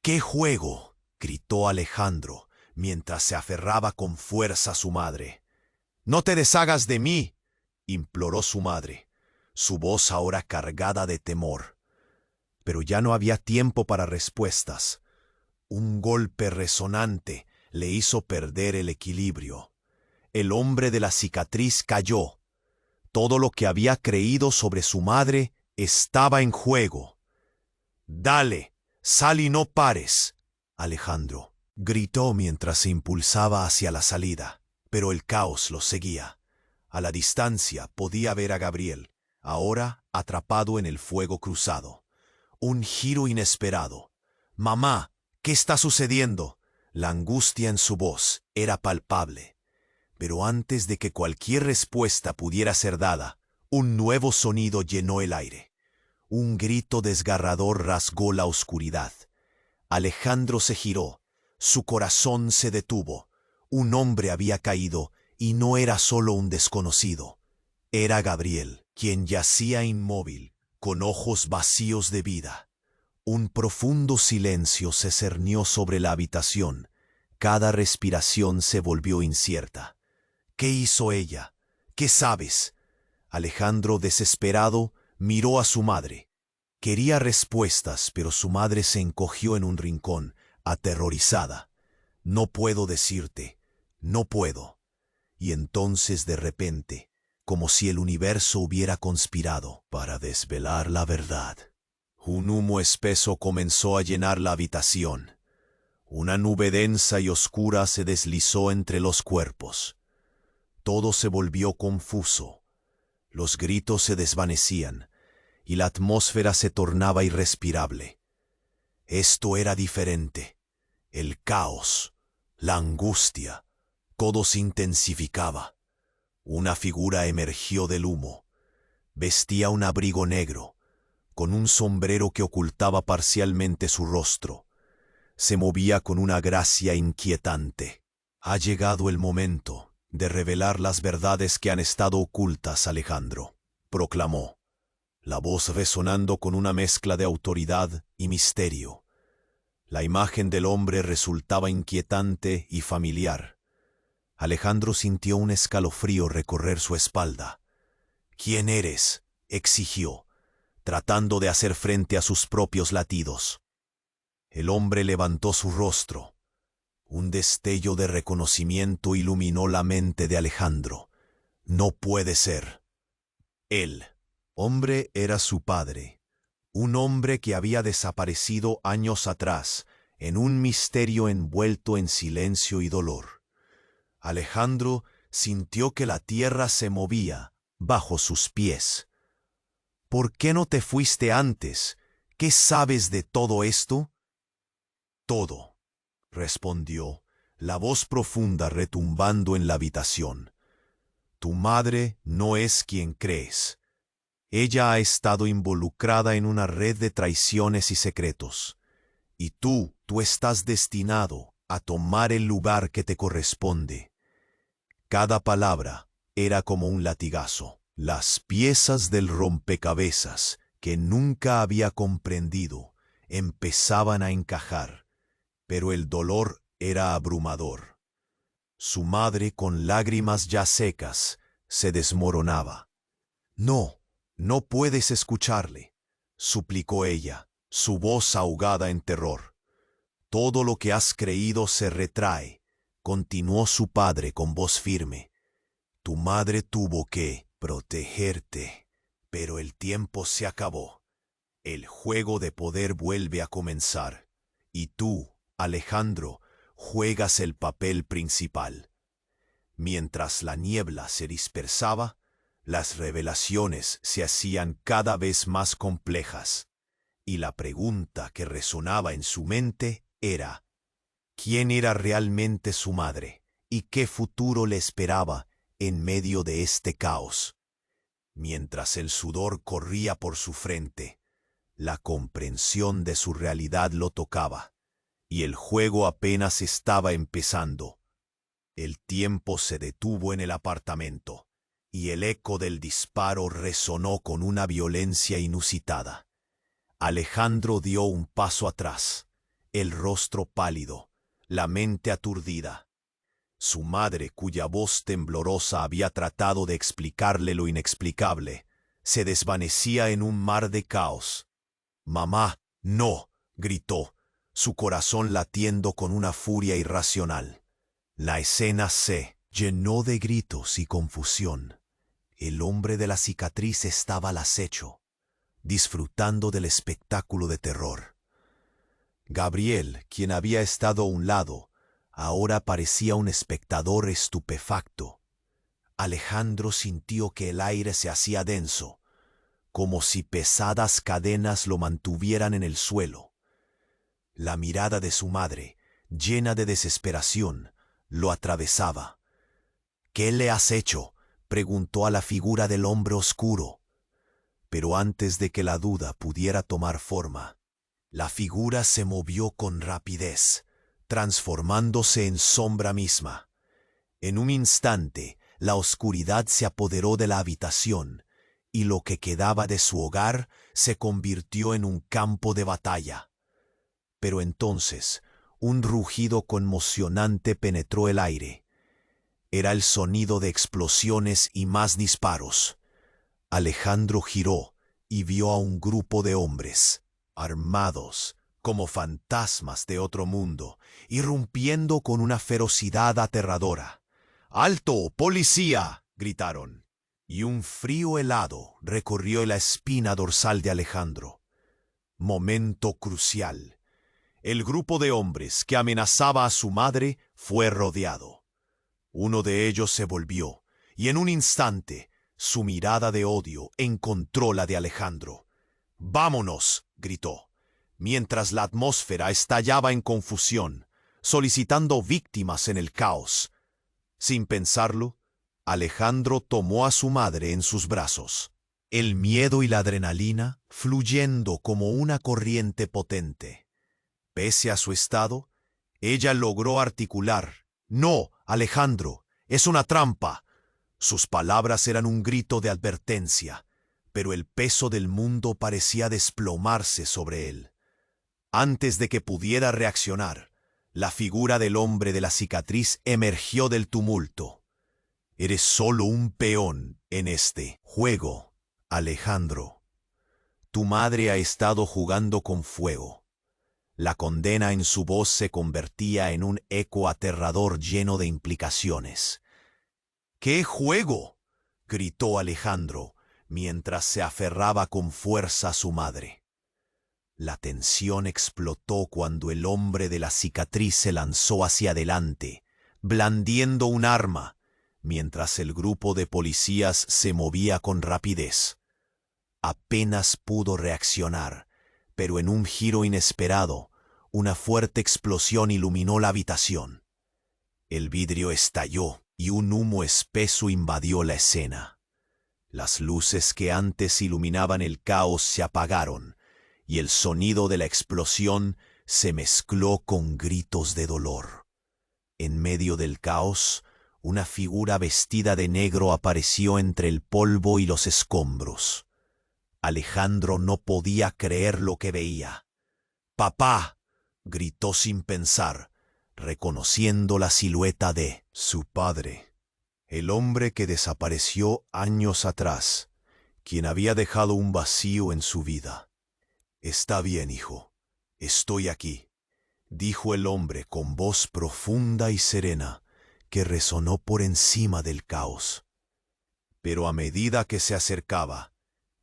«¿Qué juego?», gritó Alejandro, mientras se aferraba con fuerza a su madre. «No te deshagas de mí», imploró su madre, su voz ahora cargada de temor. Pero ya no había tiempo para respuestas. Un golpe resonante le hizo perder el equilibrio. El hombre de la cicatriz cayó. Todo lo que había creído sobre su madre estaba en juego. «Dale, sal y no pares», Alejandro, gritó mientras se impulsaba hacia la salida, pero el caos lo seguía. A la distancia podía ver a Gabriel, ahora atrapado en el fuego cruzado. Un giro inesperado. «Mamá, ¿qué está sucediendo?» La angustia en su voz era palpable. Pero antes de que cualquier respuesta pudiera ser dada, un nuevo sonido llenó el aire. Un grito desgarrador rasgó la oscuridad. Alejandro se giró. Su corazón se detuvo. Un hombre había caído, y no era solo un desconocido. Era Gabriel, quien yacía inmóvil, con ojos vacíos de vida. Un profundo silencio se cernió sobre la habitación. Cada respiración se volvió incierta. ¿Qué hizo ella? ¿Qué sabes? Alejandro, desesperado, miró a su madre. Quería respuestas, pero su madre se encogió en un rincón, aterrorizada. «No puedo decirte, no puedo». Y entonces, de repente, como si el universo hubiera conspirado para desvelar la verdad, un humo espeso comenzó a llenar la habitación. Una nube densa y oscura se deslizó entre los cuerpos. Todo se volvió confuso. Los gritos se desvanecían y la atmósfera se tornaba irrespirable. Esto era diferente. El caos, la angustia, todo se intensificaba. Una figura emergió del humo. Vestía un abrigo negro, con un sombrero que ocultaba parcialmente su rostro. Se movía con una gracia inquietante. «Ha llegado el momento de revelar las verdades que han estado ocultas, Alejandro», proclamó, la voz resonando con una mezcla de autoridad y misterio. La imagen del hombre resultaba inquietante y familiar. Alejandro sintió un escalofrío recorrer su espalda. «¿Quién eres?», exigió, tratando de hacer frente a sus propios latidos. El hombre levantó su rostro. Un destello de reconocimiento iluminó la mente de Alejandro. No puede ser. El hombre era su padre, un hombre que había desaparecido años atrás, en un misterio envuelto en silencio y dolor. Alejandro sintió que la tierra se movía bajo sus pies. «¿Por qué no te fuiste antes? ¿Qué sabes de todo esto?» «Todo», respondió, la voz profunda retumbando en la habitación. «Tu madre no es quien crees. Ella ha estado involucrada en una red de traiciones y secretos. Y tú estás destinado a tomar el lugar que te corresponde». Cada palabra era como un latigazo. Las piezas del rompecabezas que nunca había comprendido empezaban a encajar, pero el dolor era abrumador. Su madre, con lágrimas ya secas, se desmoronaba. «No, no puedes escucharle», suplicó ella, su voz ahogada en terror. «Todo lo que has creído se retrae», continuó su padre con voz firme. «Tu madre tuvo que protegerte, pero el tiempo se acabó. El juego de poder vuelve a comenzar, y tú, Alejandro, juegas el papel principal». Mientras la niebla se dispersaba, las revelaciones se hacían cada vez más complejas, y la pregunta que resonaba en su mente era: ¿quién era realmente su madre y qué futuro le esperaba en medio de este caos? Mientras el sudor corría por su frente, la comprensión de su realidad lo tocaba, y el juego apenas estaba empezando. El tiempo se detuvo en el apartamento, y el eco del disparo resonó con una violencia inusitada. Alejandro dio un paso atrás, el rostro pálido, la mente aturdida. Su madre, cuya voz temblorosa había tratado de explicarle lo inexplicable, se desvanecía en un mar de caos. «Mamá, no», gritó, su corazón latiendo con una furia irracional. La escena se llenó de gritos y confusión. El hombre de la cicatriz estaba al acecho, disfrutando del espectáculo de terror. Gabriel, quien había estado a un lado, ahora parecía un espectador estupefacto. Alejandro sintió que el aire se hacía denso, como si pesadas cadenas lo mantuvieran en el suelo. La mirada de su madre, llena de desesperación, lo atravesaba. «¿Qué le has hecho?», preguntó a la figura del hombre oscuro. Pero antes de que la duda pudiera tomar forma, la figura se movió con rapidez, transformándose en sombra misma. En un instante, la oscuridad se apoderó de la habitación, y lo que quedaba de su hogar se convirtió en un campo de batalla. Pero entonces, un rugido conmocionante penetró el aire. Era el sonido de explosiones y más disparos. Alejandro giró y vio a un grupo de hombres, armados como fantasmas de otro mundo, irrumpiendo con una ferocidad aterradora. «¡Alto, policía!», gritaron, y un frío helado recorrió la espina dorsal de Alejandro. Momento crucial. El grupo de hombres que amenazaba a su madre fue rodeado. Uno de ellos se volvió, y en un instante, su mirada de odio encontró la de Alejandro. «¡Vámonos!», gritó, mientras la atmósfera estallaba en confusión, solicitando víctimas en el caos. Sin pensarlo, Alejandro tomó a su madre en sus brazos, el miedo y la adrenalina fluyendo como una corriente potente. Pese a su estado, ella logró articular: «No, Alejandro, es una trampa». Sus palabras eran un grito de advertencia, pero el peso del mundo parecía desplomarse sobre él. Antes de que pudiera reaccionar, la figura del hombre de la cicatriz emergió del tumulto. «Eres solo un peón en este juego, Alejandro. Tu madre ha estado jugando con fuego». La condena en su voz se convertía en un eco aterrador lleno de implicaciones. «¿Qué juego?», gritó Alejandro, mientras se aferraba con fuerza a su madre. La tensión explotó cuando el hombre de la cicatriz se lanzó hacia adelante, blandiendo un arma, mientras el grupo de policías se movía con rapidez. Apenas pudo reaccionar, pero en un giro inesperado, una fuerte explosión iluminó la habitación. El vidrio estalló y un humo espeso invadió la escena. Las luces que antes iluminaban el caos se apagaron, y el sonido de la explosión se mezcló con gritos de dolor. En medio del caos, una figura vestida de negro apareció entre el polvo y los escombros. Alejandro no podía creer lo que veía. «¡Papá!», gritó sin pensar, reconociendo la silueta de su padre, el hombre que desapareció años atrás, quien había dejado un vacío en su vida. «Está bien, hijo, estoy aquí», dijo el hombre con voz profunda y serena que resonó por encima del caos. Pero a medida que se acercaba,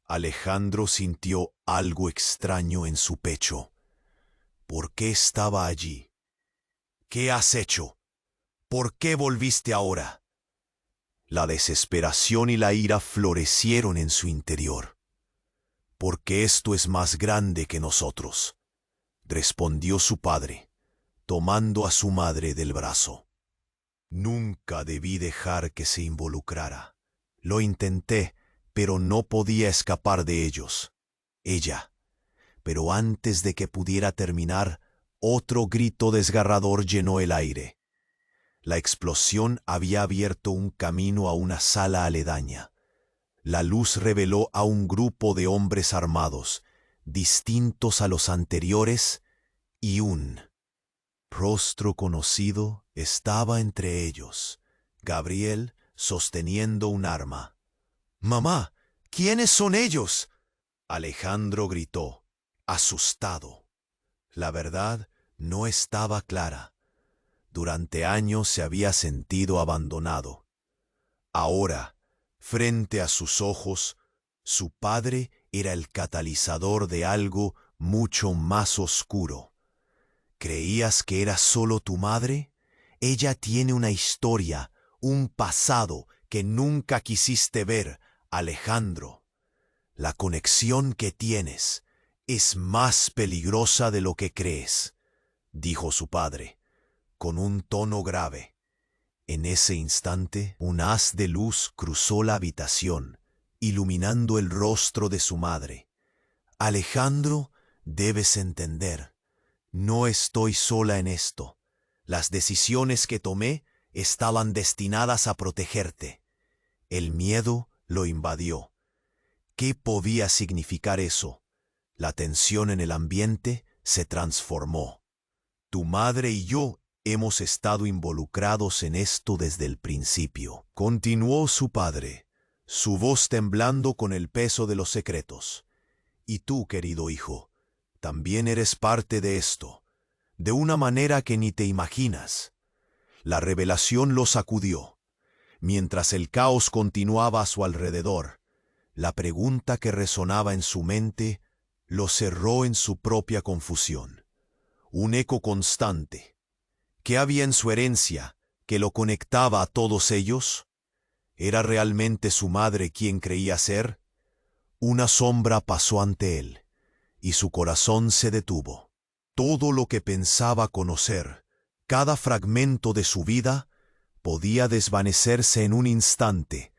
Alejandro sintió algo extraño en su pecho. ¿Por qué estaba allí? «¿Qué has hecho? ¿Por qué volviste ahora?». La desesperación y la ira florecieron en su interior. «Porque esto es más grande que nosotros», respondió su padre, tomando a su madre del brazo. «Nunca debí dejar que se involucrara. Lo intenté, pero no podía escapar de ellos. Ella». Pero antes de que pudiera terminar, otro grito desgarrador llenó el aire. La explosión había abierto un camino a una sala aledaña. La luz reveló a un grupo de hombres armados, distintos a los anteriores, y un rostro conocido estaba entre ellos: Gabriel sosteniendo un arma. «Mamá, ¿quiénes son ellos?», Alejandro gritó, asustado. La verdad no estaba clara. Durante años se había sentido abandonado. Ahora, frente a sus ojos, su padre era el catalizador de algo mucho más oscuro. ¿Creías que era solo tu madre? Ella tiene una historia, un pasado que nunca quisiste ver, Alejandro. La conexión que tienes es más peligrosa de lo que crees, dijo su padre, con un tono grave. En ese instante, un haz de luz cruzó la habitación, iluminando el rostro de su madre. Alejandro, debes entender, no estoy sola en esto. Las decisiones que tomé estaban destinadas a protegerte. El miedo lo invadió. ¿Qué podía significar eso? La tensión en el ambiente se transformó. Tu madre y yo hemos estado involucrados en esto desde el principio, continuó su padre, su voz temblando con el peso de los secretos. Y tú, querido hijo, también eres parte de esto, de una manera que ni te imaginas. La revelación lo sacudió. Mientras el caos continuaba a su alrededor, la pregunta que resonaba en su mente lo cerró en su propia confusión. Un eco constante. ¿Qué había en su herencia que lo conectaba a todos ellos? ¿Era realmente su madre quien creía ser? Una sombra pasó ante él, y su corazón se detuvo. Todo lo que pensaba conocer, cada fragmento de su vida, podía desvanecerse en un instante,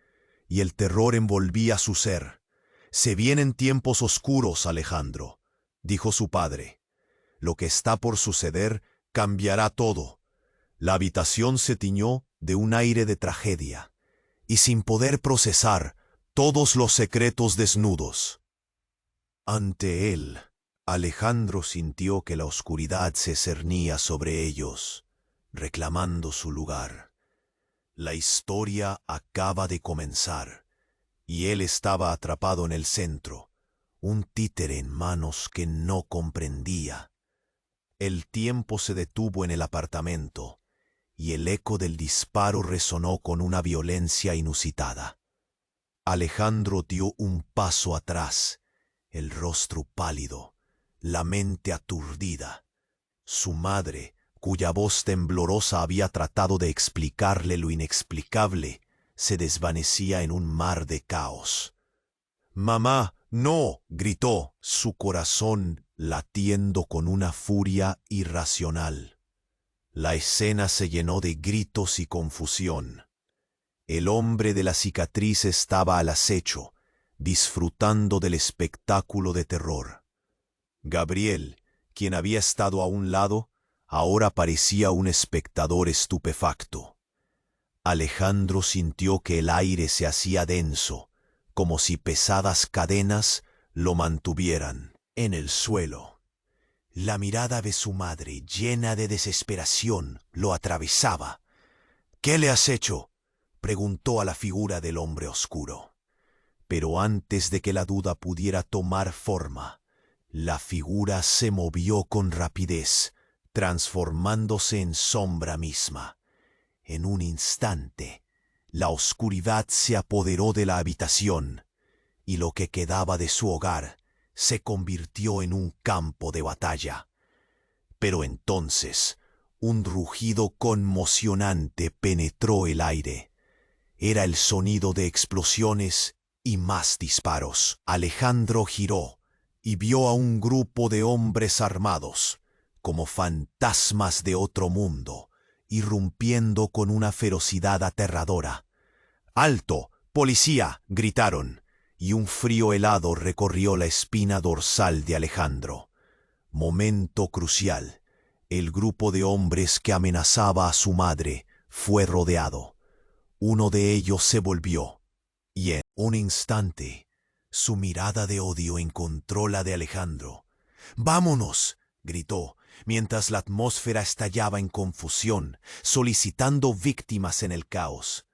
y el terror envolvía su ser. Se vienen tiempos oscuros, Alejandro, dijo su padre. Lo que está por suceder cambiará todo. La habitación se tiñó de un aire de tragedia, y sin poder procesar todos los secretos desnudos. Ante él, Alejandro sintió que la oscuridad se cernía sobre ellos, reclamando su lugar. La historia acaba de comenzar, y él estaba atrapado en el centro, un títere en manos que no comprendía. El tiempo se detuvo en el apartamento, y el eco del disparo resonó con una violencia inusitada. Alejandro dio un paso atrás, el rostro pálido, la mente aturdida. Su madre, cuya voz temblorosa había tratado de explicarle lo inexplicable, se desvanecía en un mar de caos. «¡Mamá, no!», gritó, su corazón latiendo con una furia irracional. La escena se llenó de gritos y confusión. El hombre de la cicatriz estaba al acecho, disfrutando del espectáculo de terror. Gabriel, quien había estado a un lado, ahora parecía un espectador estupefacto. Alejandro sintió que el aire se hacía denso, como si pesadas cadenas lo mantuvieran en el suelo. La mirada de su madre, llena de desesperación, lo atravesaba. «¿Qué le has hecho?», preguntó a la figura del hombre oscuro. Pero antes de que la duda pudiera tomar forma, la figura se movió con rapidez, transformándose en sombra misma. En un instante, la oscuridad se apoderó de la habitación, y lo que quedaba de su hogar se convirtió en un campo de batalla. Pero entonces, un rugido conmocionante penetró el aire. Era el sonido de explosiones y más disparos. Alejandro giró y vio a un grupo de hombres armados, como fantasmas de otro mundo, irrumpiendo con una ferocidad aterradora. «¡Alto! ¡Policía!», gritaron, y un frío helado recorrió la espina dorsal de Alejandro. Momento crucial. El grupo de hombres que amenazaba a su madre fue rodeado. Uno de ellos se volvió, y en un instante, su mirada de odio encontró la de Alejandro. «¡Vámonos!», gritó, mientras la atmósfera estallaba en confusión, solicitando víctimas en el caos.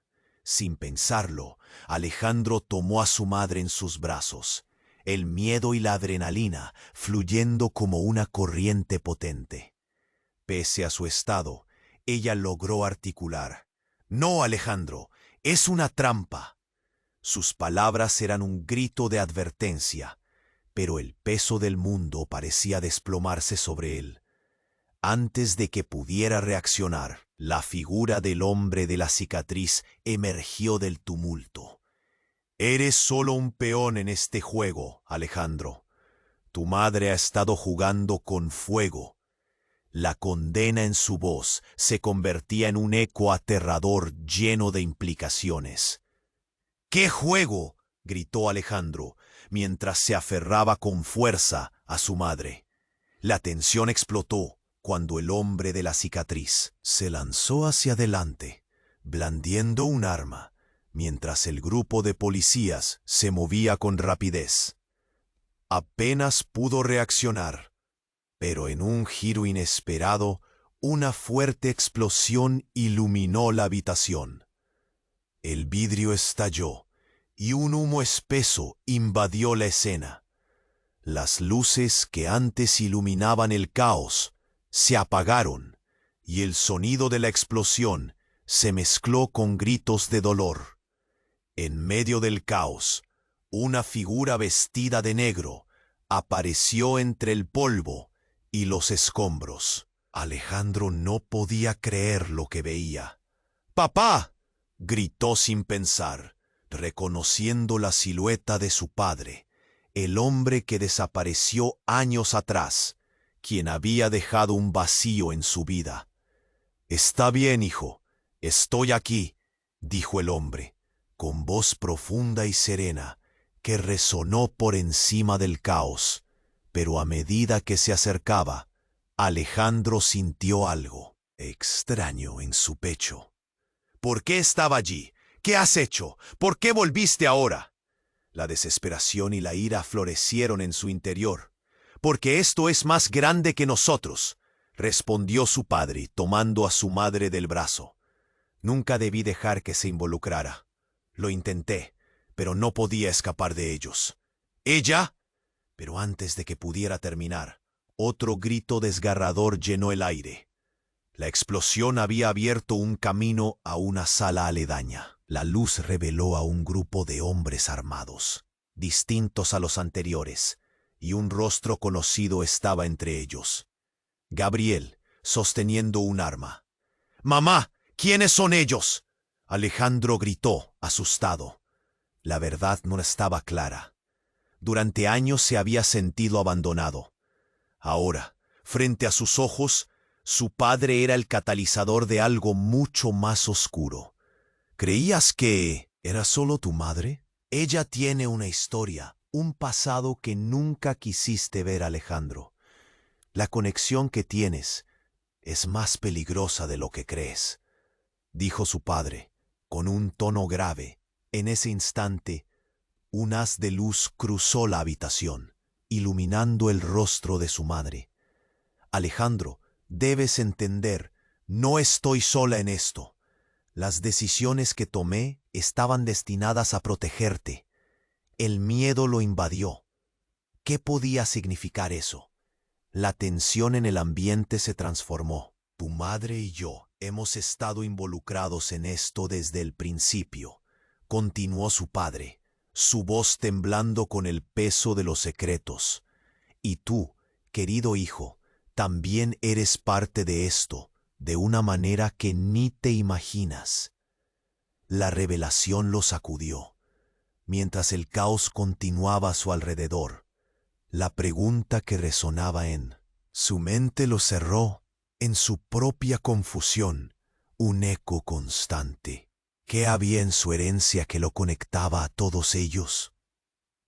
Sin pensarlo, Alejandro tomó a su madre en sus brazos, el miedo y la adrenalina fluyendo como una corriente potente. Pese a su estado, ella logró articular: «No, Alejandro, es una trampa». Sus palabras eran un grito de advertencia, pero el peso del mundo parecía desplomarse sobre él. Antes de que pudiera reaccionar, la figura del hombre de la cicatriz emergió del tumulto. Eres solo un peón en este juego, Alejandro. Tu madre ha estado jugando con fuego. La condena en su voz se convertía en un eco aterrador lleno de implicaciones. ¿Qué juego?, gritó Alejandro, mientras se aferraba con fuerza a su madre. La tensión explotó cuando el hombre de la cicatriz se lanzó hacia adelante, blandiendo un arma, mientras el grupo de policías se movía con rapidez. Apenas pudo reaccionar, pero en un giro inesperado, una fuerte explosión iluminó la habitación. El vidrio estalló y un humo espeso invadió la escena. Las luces que antes iluminaban el caos se apagaron y el sonido de la explosión se mezcló con gritos de dolor. En medio del caos, una figura vestida de negro apareció entre el polvo y los escombros. Alejandro no podía creer lo que veía. ¡Papá!, gritó sin pensar, reconociendo la silueta de su padre, el hombre que desapareció años atrás, quien había dejado un vacío en su vida. «Está bien, hijo, estoy aquí», dijo el hombre, con voz profunda y serena, que resonó por encima del caos, pero a medida que se acercaba, Alejandro sintió algo extraño en su pecho. «¿Por qué estaba allí? ¿Qué has hecho? ¿Por qué volviste ahora?». La desesperación y la ira florecieron en su interior. «Porque esto es más grande que nosotros», respondió su padre, tomando a su madre del brazo. «Nunca debí dejar que se involucrara. Lo intenté, pero no podía escapar de ellos». «¿Ella?». Pero antes de que pudiera terminar, otro grito desgarrador llenó el aire. La explosión había abierto un camino a una sala aledaña. La luz reveló a un grupo de hombres armados, distintos a los anteriores, y un rostro conocido estaba entre ellos. Gabriel, sosteniendo un arma. «¡Mamá! ¿Quiénes son ellos?». Alejandro gritó, asustado. La verdad no estaba clara. Durante años se había sentido abandonado. Ahora, frente a sus ojos, su padre era el catalizador de algo mucho más oscuro. «¿Creías que era solo tu madre? Ella tiene una historia, un pasado que nunca quisiste ver, Alejandro. La conexión que tienes es más peligrosa de lo que crees», dijo su padre, con un tono grave. En ese instante, un haz de luz cruzó la habitación, iluminando el rostro de su madre. «Alejandro, debes entender, no estoy sola en esto. Las decisiones que tomé estaban destinadas a protegerte. El miedo lo invadió». ¿Qué podía significar eso? La tensión en el ambiente se transformó. «Tu madre y yo hemos estado involucrados en esto desde el principio», continuó su padre, su voz temblando con el peso de los secretos. «Y tú, querido hijo, también eres parte de esto, de una manera que ni te imaginas». La revelación lo sacudió. Mientras el caos continuaba a su alrededor, la pregunta que resonaba en su mente lo cerró en su propia confusión, un eco constante. ¿Qué había en su herencia que lo conectaba a todos ellos?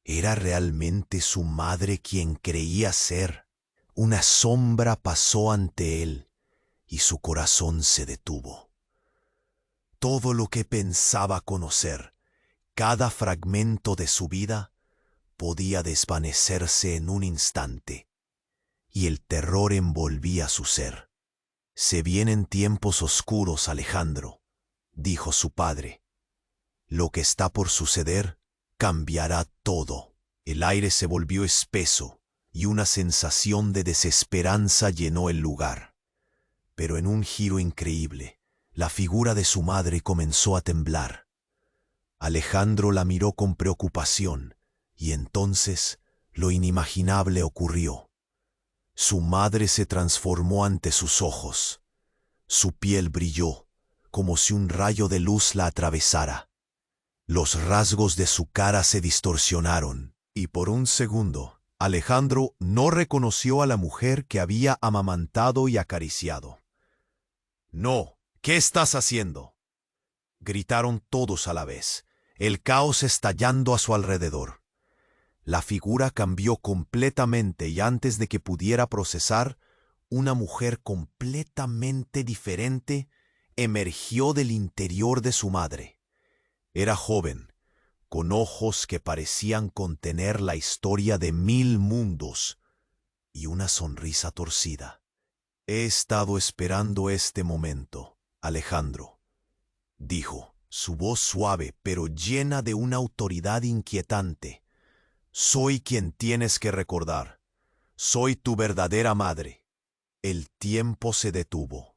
¿Era realmente su madre quien creía ser? Una sombra pasó ante él y su corazón se detuvo. Todo lo que pensaba conocer, cada fragmento de su vida, podía desvanecerse en un instante, y el terror envolvía su ser. «Se vienen tiempos oscuros, Alejandro», dijo su padre. «Lo que está por suceder cambiará todo». El aire se volvió espeso y una sensación de desesperanza llenó el lugar. Pero en un giro increíble, la figura de su madre comenzó a temblar. Alejandro la miró con preocupación y entonces lo inimaginable ocurrió. Su madre se transformó ante sus ojos. Su piel brilló, como si un rayo de luz la atravesara. Los rasgos de su cara se distorsionaron, y por un segundo, Alejandro no reconoció a la mujer que había amamantado y acariciado. «No, ¿qué estás haciendo?», gritaron todos a la vez, el caos estallando a su alrededor. La figura cambió completamente y antes de que pudiera procesar, una mujer completamente diferente emergió del interior de su madre. Era joven, con ojos que parecían contener la historia de 1000 mundos y una sonrisa torcida. «He estado esperando este momento, Alejandro», dijo, su voz suave pero llena de una autoridad inquietante. «Soy quien tienes que recordar. Soy tu verdadera madre». El tiempo se detuvo.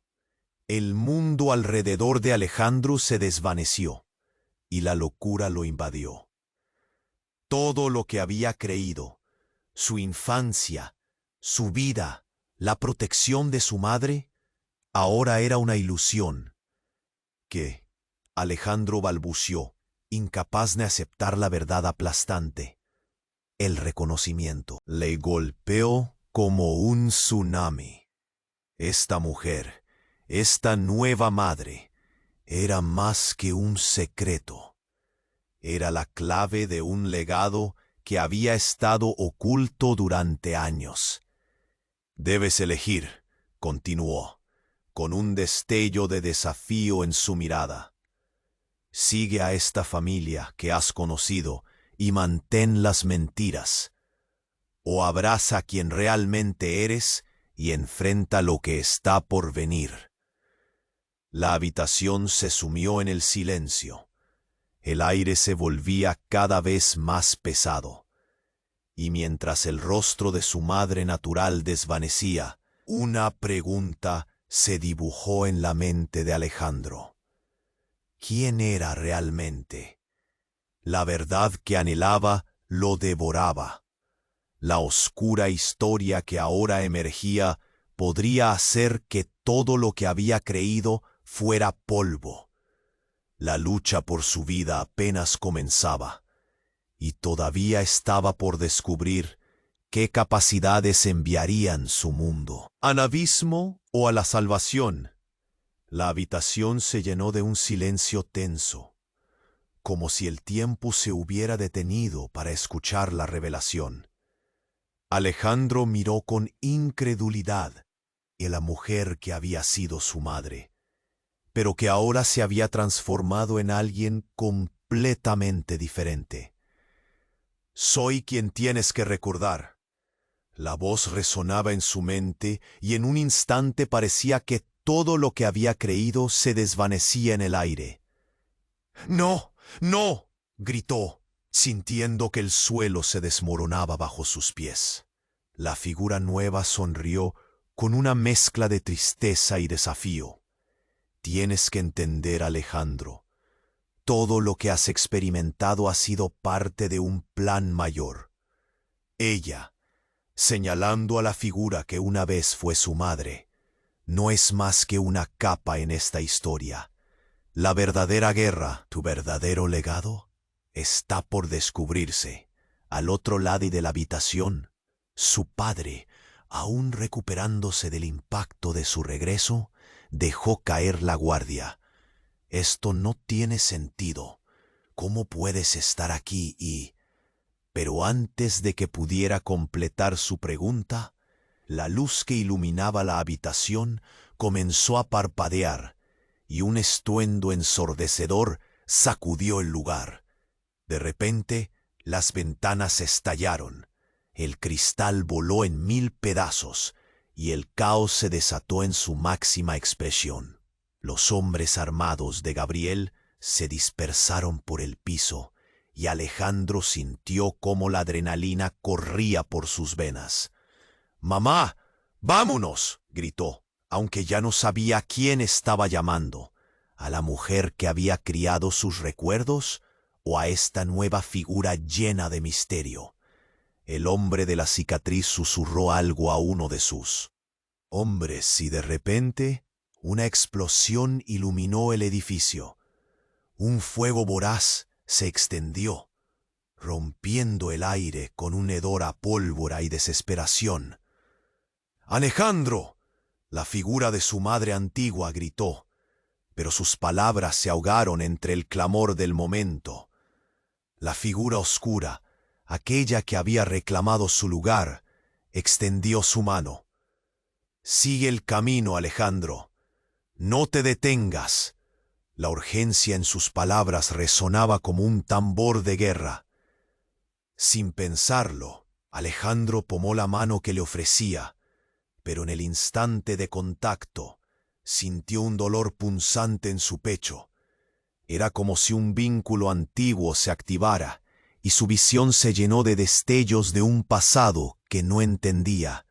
El mundo alrededor de Alejandro se desvaneció y la locura lo invadió. Todo lo que había creído, su infancia, su vida, la protección de su madre, ahora era una ilusión. ¿Qué?, Alejandro balbució, incapaz de aceptar la verdad aplastante. El reconocimiento le golpeó como un tsunami. Esta mujer, esta nueva madre, era más que un secreto. Era la clave de un legado que había estado oculto durante años. «Debes elegir», continuó, con un destello de desafío en su mirada. «Sigue a esta familia que has conocido y mantén las mentiras. O abraza a quien realmente eres y enfrenta lo que está por venir». La habitación se sumió en el silencio. El aire se volvía cada vez más pesado. Y mientras el rostro de su madre natural desvanecía, una pregunta se dibujó en la mente de Alejandro. ¿Quién era realmente? La verdad que anhelaba lo devoraba. La oscura historia que ahora emergía podría hacer que todo lo que había creído fuera polvo. La lucha por su vida apenas comenzaba, y todavía estaba por descubrir qué capacidades enviarían su mundo. ¿Al abismo o a la salvación? La habitación se llenó de un silencio tenso, como si el tiempo se hubiera detenido para escuchar la revelación. Alejandro miró con incredulidad a la mujer que había sido su madre, pero que ahora se había transformado en alguien completamente diferente. «Soy quien tienes que recordar». La voz resonaba en su mente y en un instante parecía que todo lo que había creído se desvanecía en el aire. «¡No! ¡No!», gritó, sintiendo que el suelo se desmoronaba bajo sus pies. La figura nueva sonrió con una mezcla de tristeza y desafío. «Tienes que entender, Alejandro, todo lo que has experimentado ha sido parte de un plan mayor». Ella, señalando a la figura que una vez fue su madre, no es más que una capa en esta historia. La verdadera guerra, tu verdadero legado, está por descubrirse. Al otro lado de la habitación, su padre, aún recuperándose del impacto de su regreso, dejó caer la guardia. «Esto no tiene sentido. ¿Cómo puedes estar aquí y...?» Pero antes de que pudiera completar su pregunta, la luz que iluminaba la habitación comenzó a parpadear y un estruendo ensordecedor sacudió el lugar. De repente, las ventanas estallaron, el cristal voló en 1000 pedazos y el caos se desató en su máxima expresión. Los hombres armados de Gabriel se dispersaron por el piso y Alejandro sintió cómo la adrenalina corría por sus venas. «¡Mamá! ¡Vámonos!», gritó, aunque ya no sabía quién estaba llamando, a la mujer que había criado sus recuerdos o a esta nueva figura llena de misterio. El hombre de la cicatriz susurró algo a uno de sus hombres y de repente una explosión iluminó el edificio. Un fuego voraz se extendió, rompiendo el aire con un hedor a pólvora y desesperación. ¡Alejandro! La figura de su madre antigua gritó, pero sus palabras se ahogaron entre el clamor del momento. La figura oscura, aquella que había reclamado su lugar, extendió su mano. «Sigue el camino, Alejandro. No te detengas». La urgencia en sus palabras resonaba como un tambor de guerra. Sin pensarlo, Alejandro tomó la mano que le ofrecía, pero en el instante de contacto sintió un dolor punzante en su pecho. Era como si un vínculo antiguo se activara y su visión se llenó de destellos de un pasado que no entendía.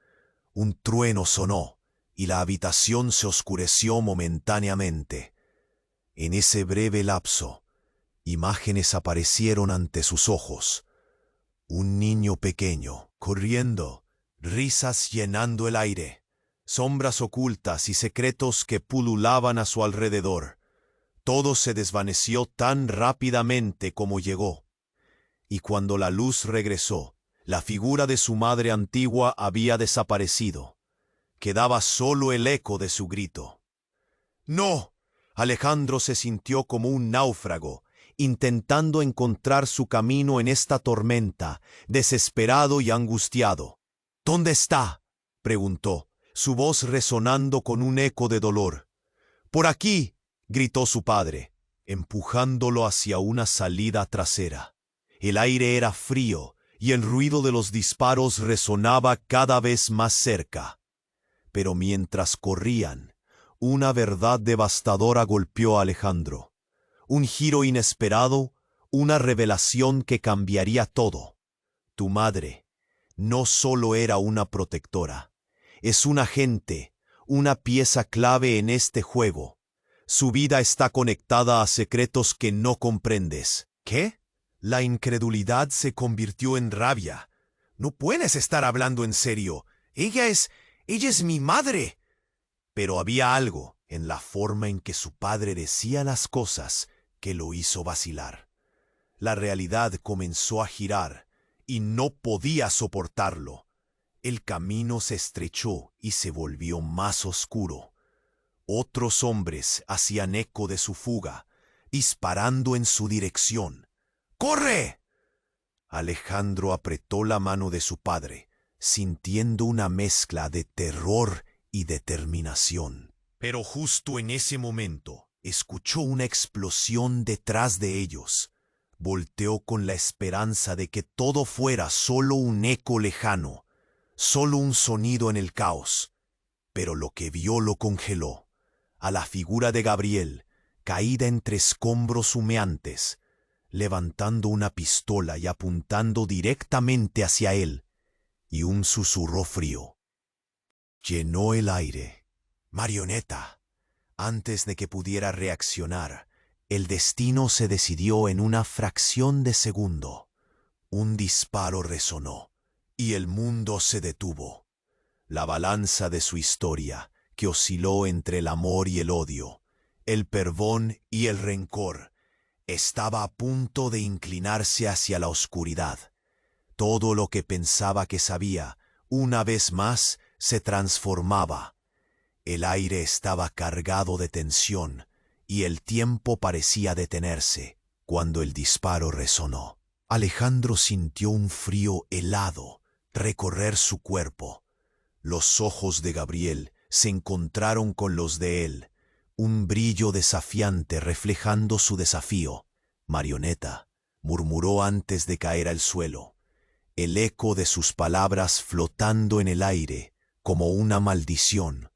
Un trueno sonó y la habitación se oscureció momentáneamente. En ese breve lapso, imágenes aparecieron ante sus ojos. Un niño pequeño, corriendo, risas llenando el aire, sombras ocultas y secretos que pululaban a su alrededor. Todo se desvaneció tan rápidamente como llegó. Y cuando la luz regresó, la figura de su madre antigua había desaparecido. Quedaba solo el eco de su grito. ¡No! Alejandro se sintió como un náufrago, intentando encontrar su camino en esta tormenta, desesperado y angustiado. ¿Dónde está?, preguntó, su voz resonando con un eco de dolor. «¡Por aquí!», gritó su padre, empujándolo hacia una salida trasera. El aire era frío y el ruido de los disparos resonaba cada vez más cerca. Pero mientras corrían, una verdad devastadora golpeó a Alejandro. Un giro inesperado, una revelación que cambiaría todo. Tu madre no solo era una protectora, es un agente, una pieza clave en este juego. Su vida está conectada a secretos que no comprendes. ¿Qué? La incredulidad se convirtió en rabia. No puedes estar hablando en serio. Ella es mi madre. Pero había algo en la forma en que su padre decía las cosas que lo hizo vacilar. La realidad comenzó a girar y no podía soportarlo. El camino se estrechó y se volvió más oscuro. Otros hombres hacían eco de su fuga, disparando en su dirección. ¡Corre! Alejandro apretó la mano de su padre, sintiendo una mezcla de terror y determinación. Pero justo en ese momento, escuchó una explosión detrás de ellos. Volteó con la esperanza de que todo fuera solo un eco lejano, solo un sonido en el caos. Pero lo que vio lo congeló. A la figura de Gabriel, caída entre escombros humeantes, levantando una pistola y apuntando directamente hacia él, y un susurro frío llenó el aire. Marioneta. Antes de que pudiera reaccionar, el destino se decidió en una fracción de segundo. Un disparo resonó, y el mundo se detuvo. La balanza de su historia, que osciló entre el amor y el odio, el perdón y el rencor, estaba a punto de inclinarse hacia la oscuridad. Todo lo que pensaba que sabía, una vez más, se transformaba. El aire estaba cargado de tensión y el tiempo parecía detenerse cuando el disparo resonó. Alejandro sintió un frío helado recorrer su cuerpo. Los ojos de Gabriel se encontraron con los de él, un brillo desafiante reflejando su desafío. «Marioneta», murmuró antes de caer al suelo, el eco de sus palabras flotando en el aire como una maldición.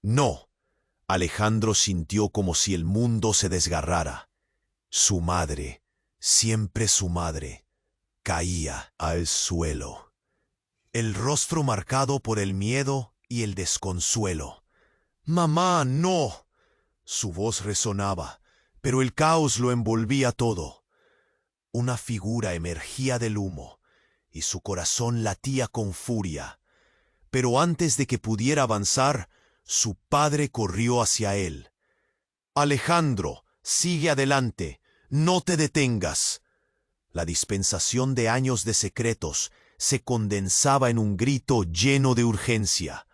«No». Alejandro sintió como si el mundo se desgarrara. Su madre, siempre su madre, caía al suelo. El rostro marcado por el miedo y el desconsuelo. «¡Mamá, no!». Su voz resonaba, pero el caos lo envolvía todo. Una figura emergía del humo, y su corazón latía con furia. Pero antes de que pudiera avanzar, su padre corrió hacia él. «Alejandro, sigue adelante, no te detengas». La dispensación de años de secretos se condensaba en un grito lleno de urgencia.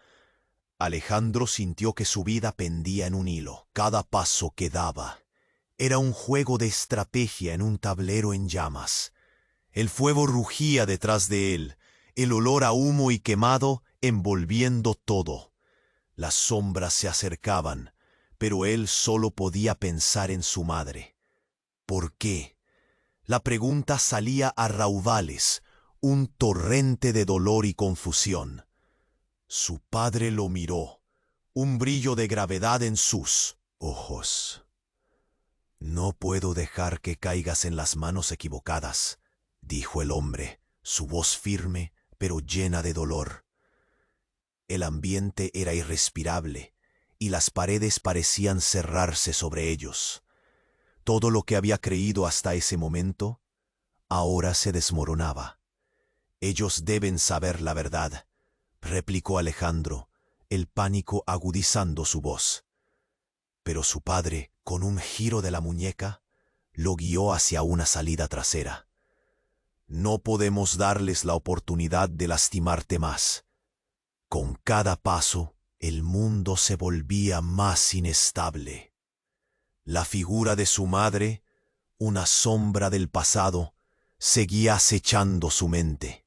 Alejandro sintió que su vida pendía en un hilo. Cada paso que daba era un juego de estrategia en un tablero en llamas. El fuego rugía detrás de él, el olor a humo y quemado envolviendo todo. Las sombras se acercaban, pero él solo podía pensar en su madre. ¿Por qué? La pregunta salía a raudales, un torrente de dolor y confusión. Su padre lo miró, un brillo de gravedad en sus ojos. «No puedo dejar que caigas en las manos equivocadas», dijo el hombre, su voz firme pero llena de dolor. El ambiente era irrespirable y las paredes parecían cerrarse sobre ellos. Todo lo que había creído hasta ese momento, ahora se desmoronaba. «Ellos deben saber la verdad», replicó Alejandro, el pánico agudizando su voz. Pero su padre, con un giro de la muñeca, lo guió hacia una salida trasera. «No podemos darles la oportunidad de lastimarte más». Con cada paso, el mundo se volvía más inestable. La figura de su madre, una sombra del pasado, seguía acechando su mente.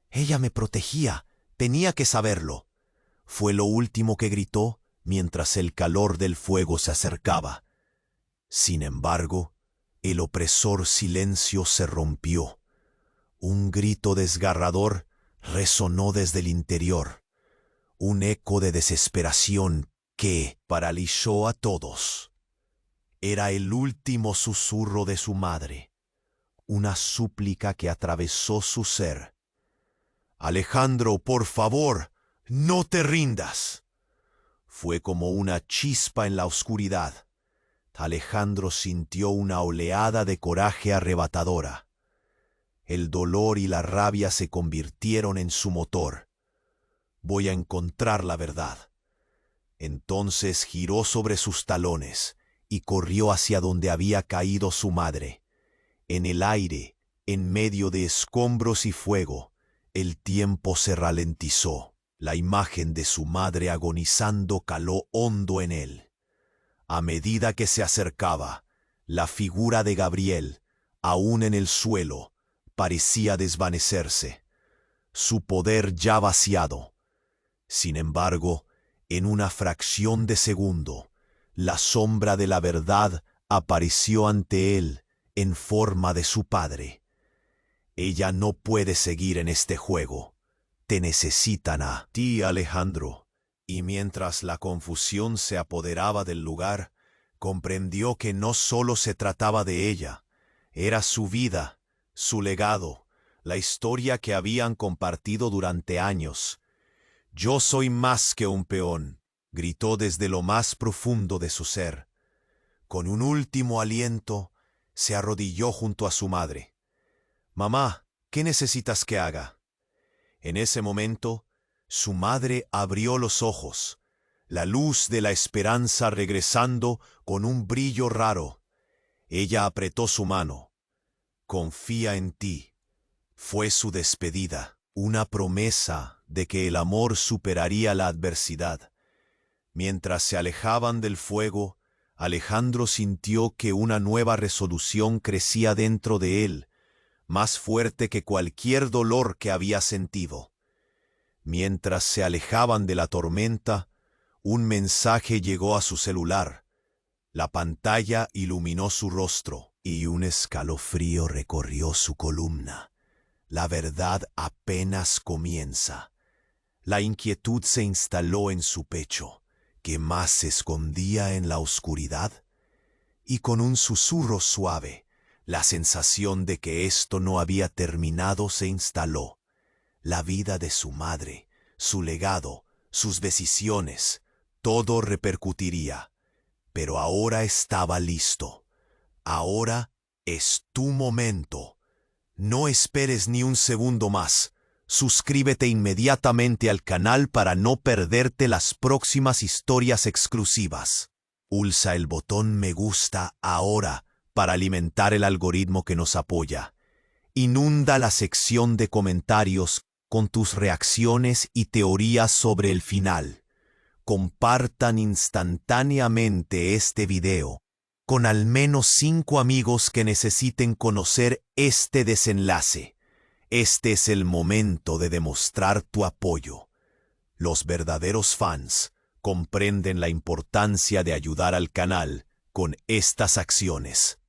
«Ella me protegía, tenía que saberlo», fue lo último que gritó mientras el calor del fuego se acercaba. Sin embargo, el opresor silencio se rompió. Un grito desgarrador resonó desde el interior, un eco de desesperación que paralizó a todos. Era el último susurro de su madre, una súplica que atravesó su ser. «Alejandro, por favor, no te rindas». Fue como una chispa en la oscuridad. Alejandro sintió una oleada de coraje arrebatadora. El dolor y la rabia se convirtieron en su motor. «Voy a encontrar la verdad». Entonces giró sobre sus talones y corrió hacia donde había caído su madre. En el aire, en medio de escombros y fuego, el tiempo se ralentizó. La imagen de su madre agonizando caló hondo en él. A medida que se acercaba, la figura de Gabriel, aún en el suelo, parecía desvanecerse, su poder ya vaciado. Sin embargo, en una fracción de segundo, la sombra de la verdad apareció ante él en forma de su padre. «Ella no puede seguir en este juego. Te necesitan a ti, Alejandro». Y mientras la confusión se apoderaba del lugar, comprendió que no solo se trataba de ella, era su vida, su legado, la historia que habían compartido durante años. «Yo soy más que un peón», gritó desde lo más profundo de su ser. Con un último aliento, se arrodilló junto a su madre. «Mamá, ¿qué necesitas que haga?». En ese momento, su madre abrió los ojos, la luz de la esperanza regresando con un brillo raro. Ella apretó su mano. «Confía en ti». Fue su despedida, una promesa de que el amor superaría la adversidad. Mientras se alejaban del fuego, Alejandro sintió que una nueva resolución crecía dentro de él, más fuerte que cualquier dolor que había sentido. Mientras se alejaban de la tormenta, un mensaje llegó a su celular. La pantalla iluminó su rostro y un escalofrío recorrió su columna. La verdad apenas comienza. La inquietud se instaló en su pecho. ¿Qué más se escondía en la oscuridad? Y con un susurro suave, la sensación de que esto no había terminado se instaló. La vida de su madre, su legado, sus decisiones, todo repercutiría. Pero ahora estaba listo. Ahora es tu momento. No esperes ni un segundo más. Suscríbete inmediatamente al canal para no perderte las próximas historias exclusivas. Pulsa el botón me gusta ahora para alimentar el algoritmo que nos apoya. Inunda la sección de comentarios con tus reacciones y teorías sobre el final. Compartan instantáneamente este video con al menos 5 amigos que necesiten conocer este desenlace. Este es el momento de demostrar tu apoyo. Los verdaderos fans comprenden la importancia de ayudar al canal con estas acciones.